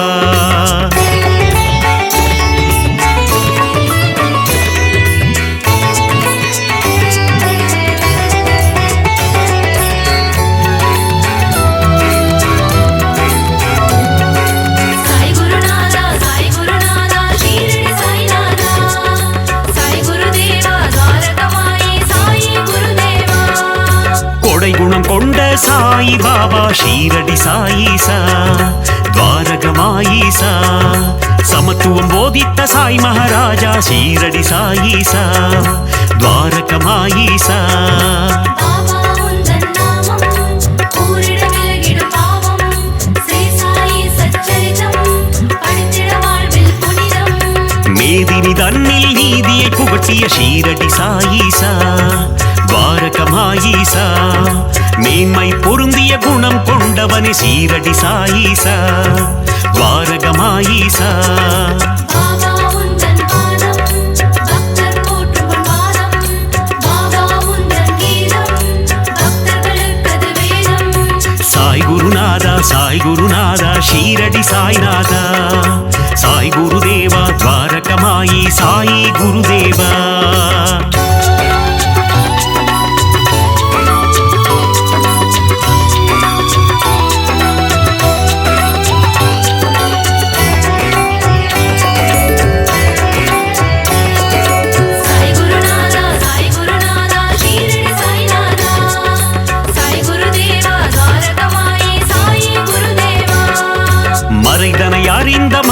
சாய் குருநாதா ஷீரடி சாய்நாதா சாய் குருதேவா துவாரகமாயி சாயி குருதேவா கொடை குணம் கொண்ட சாய் பாபா ஷீரடி சாயீசா துவாரகமாயீசா சமத்துவம் போதித்த சாய் மகாராஜா ஷீரடி சாயீசா துவாரகமாயீசா பாபா உந்தன் நாமம் கூறிட விலகிடும் பாவம் ஸ்ரீ சாயி சச்சரிதம் படித்திட வாழ்வில் புனிதம் மேதினி தன்னில் நீதியை புகட்டிய ஷீரடி சாயீசா துவாரகமாயீசா மேன்மை பொருந்திய குணம் கொண்டவனே ஷீரடி சாயீசா துவாரகமாயீசா பாபா உந்தன் பாதம் பக்தர் போற்றும் பாதம் பாபா உந்தன் கீதம் பக்தர்களுக்கது வேதம் சாய் குருநாதா ஷீரடி சாய்நாதா சாய் குருதேவா துவாரகமாயி சாயி குருதேவா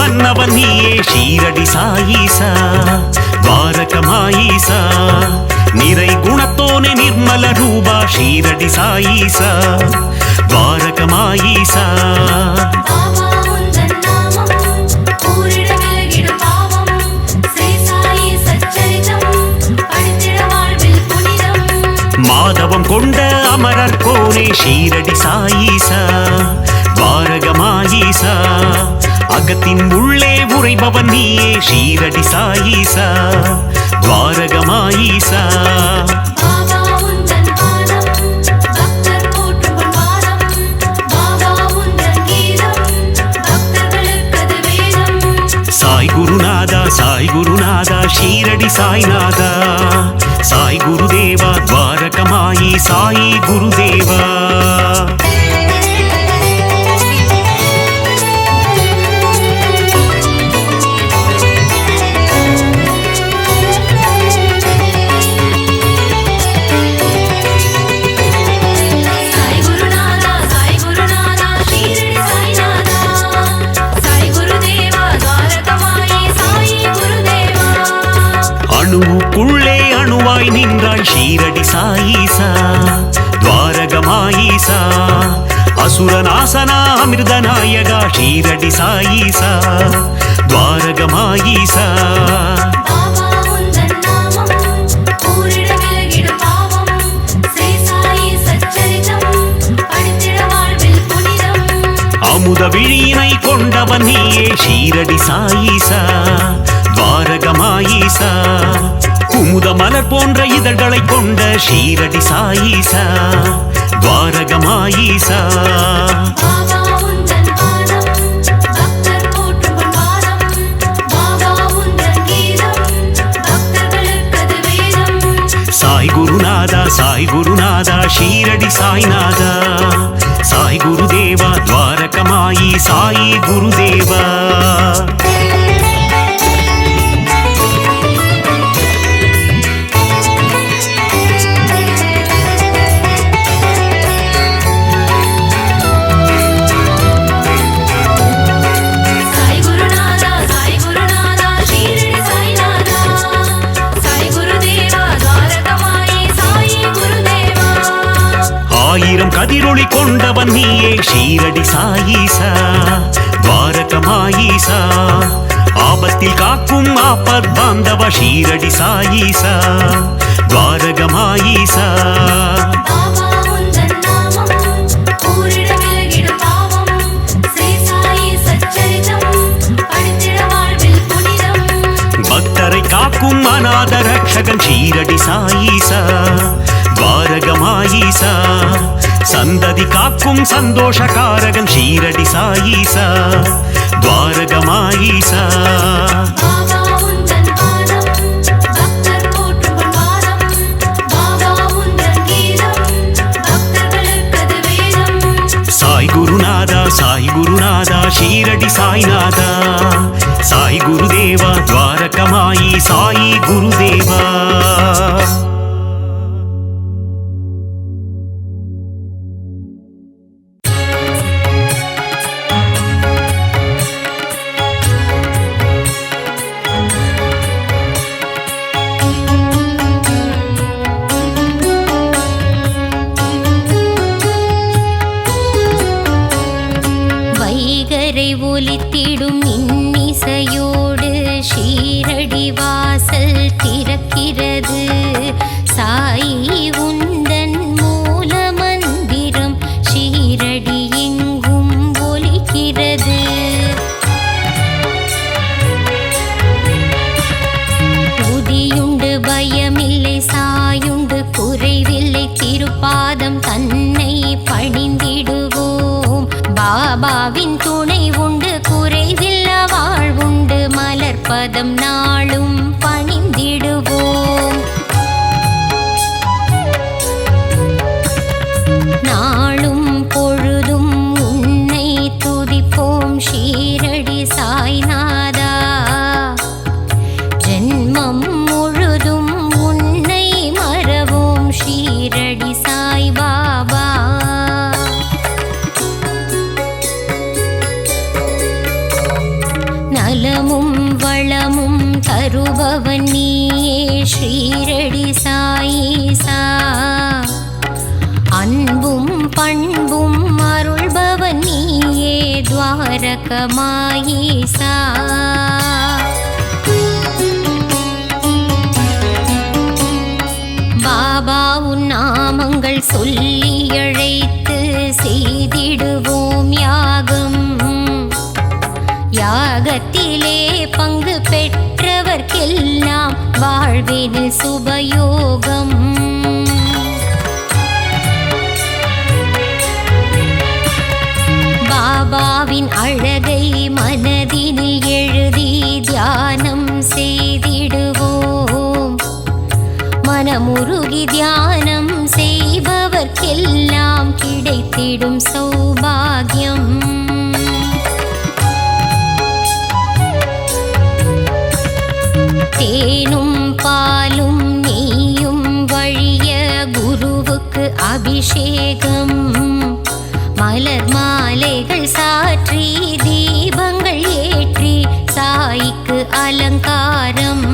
மன்னவன் நீயே ஷீரடி சாயீசா துவாரகமாயீசா நிறை குணத்தோனே நிர்மல ரூபா ஷீரடி சாயீசா துவாரகமாயீசா மாதவம் கொண்ட அமரர் கோனே ஷீரடி சாயீசா துவாரகமாயீசா அகத்தின் உள்ளே உறைபவன் நீயே ஷீரடி சாயீசா துவாரகமாயீசா சாய் குருநாதா சாய் குருநாதா ஷீரடி சாய்நாதா சாய் குருதேவா துவாரகமாயி சாயி குருதேவா அணுவுக்குள்ளே அணுவாய் நின்றாய் ஷீரடி சாயீசா துவாரகமாயீசா அசுரநாசனா அமிர்தநாயகா ஷீரடி சாயீசா துவாரகமாயீசா அமுத விழியினை கொண்டவன் நீயே ஷீரடி சாயீசா துவாரகமாயீசா குமுத மலர் போன்ற இதழ்களை கொண்ட ஷீரடி சாயீசா துவாரகமாயீசா சாய் குருநாதா சாய் குருநாதா ஷீரடி சாய்நாதா சாய் குருதேவா துவாரகமாயி சாயி குருதேவா ஆயிரம் கதிரொளி கொண்டவன் நீயே ஷீரடி சாயீசா துவாரகமாயீசா ஆபத்தில் காக்கும் ஆபத் பாந்தவ ஷீரடி சாயீசா துவாரகமாயீசா பக்தரை காக்கும் அநாத ரக்ஷகன் ஷீரடி சாயீசா துவாரகமாயீசா சந்ததி காக்கும் சந்தோஷகாரகன் ஷீரடி சாயீசா துவாரகமாயீசா சாய் குருநாதா சாய் குருநாதா ஷீரடி சாய்நாதா சாய் குருதேவா துவாரகமாயி சாயி குருதேவா ஒலித்திடும் இன்னிசையோடு ஷீரடி வாசல் திறக்கிறது சாயி உந்தன் மூல மந்திரம் ஷீரடி எங்கும் ஒலிக்கிறது உதியுண்டு பயமில்லை சாயுண்டு குறைவில்லை திருப்பாதம் தன்னை பணிந்திடுவோம் பாபாவின் துணை உண்டு குறைவில்ல வாழ்வுண்டு மலர்பதம் நாளும் பணிந்திடுவோம் நாளும் பொழுதும் உன்னை துதிப்போம் ஷீரடி சாய்நாதா ஜென்மம் முழுதும் உன்னை மறவோம் ஷீரடி சாய் பாபா ஸ்ரீரடி சாயீசா. அன்பும் பண்பும் அருள்பவன் நீயே துவாரகமாயீசா. பாபா உன் நாமங்கள் சொல்லி அழைத்து செய்திடுவோம் யாகம். யாகத்திலே பங்கு பெற்றவர்க்கெல்லாம் வாழ்வினில் சுபயோகம். பாபாவின் அழகை மனதினில் எழுதி தியானம் செய்திடுவோம். மனமுருகி தியானம் செய்பவர்க்கெல்லாம் கிடைத்திடும் சௌபாகியம். தேனும் பாலும் நெய்யும் வழிய குருவுக்கு அபிஷேகம். மலர் மாலைகள் சாற்றி தீபங்கள் ஏற்றி சாய்க்கு அலங்காரம்.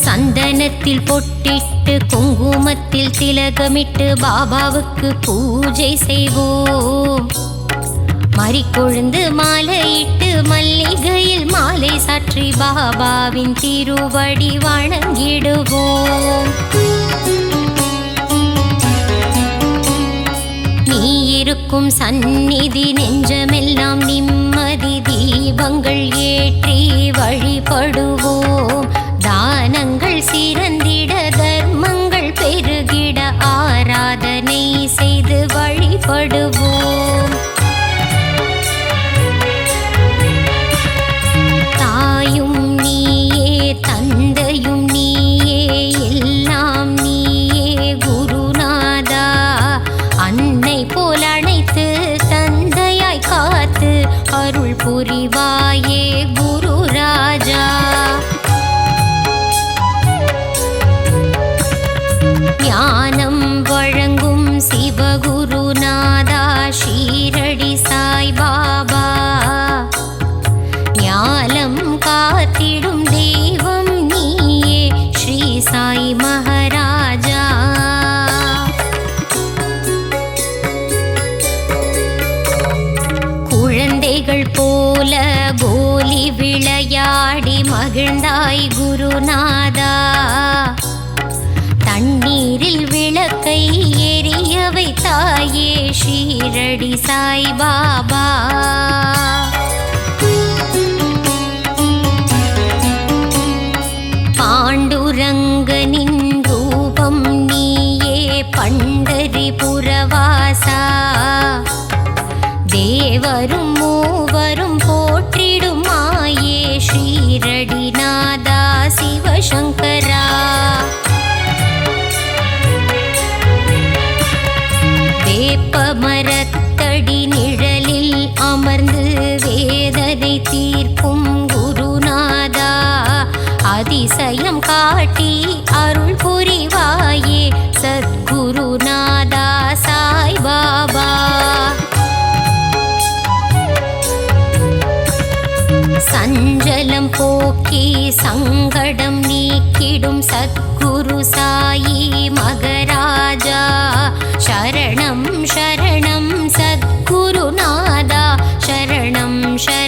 சந்தனத்தில் பொட்டிட்டு குங்குமத்தில் திலகமிட்டு பாபாவுக்கு பூஜை செய்வோம். மறிக்கொழுந்து மாலையிட்டு மல்லிகையில் மாலை சாற்றி பாபாவின் திருவடி வணங்கிடுவோம். நீ இருக்கும் சந்நிதி நெஞ்சமெல்லாம் நிம்மதி. தீபங்கள் ஏற்றி வழிபடுவோம். தானங்கள் சிறந்திட தர்மங்கள் பெருகிட ஆராதனை செய்து வழிபடுவோம். தாயும் நீயே தந்தையும் நீயே எல்லாம் நீயே குருநாதா. அன்னை போல் அணைத்து தந்தையாய் காத்து அருள் புரிவாயே குரு ராஜா. ஞானம் வழங்கும் சிவகுருநாதா ஷீரடி சாய் பாபா. ஞானம் காத்திடும் தெய்வம் நீயே ஸ்ரீ சாய் மகாராஜா. குழந்தைகள் போல கோலி விளையாடி மகிழ்ந்தாய் குருநாதா. தண்ணீரில் விளக்கை எரிய வைத்தாயே ஷீரடி சாய் பாபா. பாண்டுரங்கனின் ரூபம் நீயே பண்டரிபுரவாசா. தேவரும் மூவரும் போற்றிடும் மாயே ஷீரடி நாதா சிவசங்கரா. வேப்ப மரத்தடி நிழலில் அமர்ந்து வேதனை தீர்க்கும் குருநாதா. அதிசயம் காட்டி அருள் புரிவாயே சத்குருநாதா சாய் பாபா. சஞ்சலம் போக்கி சங்கடம் நீக்கிடும் சத்குரு சாயி மகராஜா. சரணம் சரணம் சத்குருநாதா சரணம் சரணம்.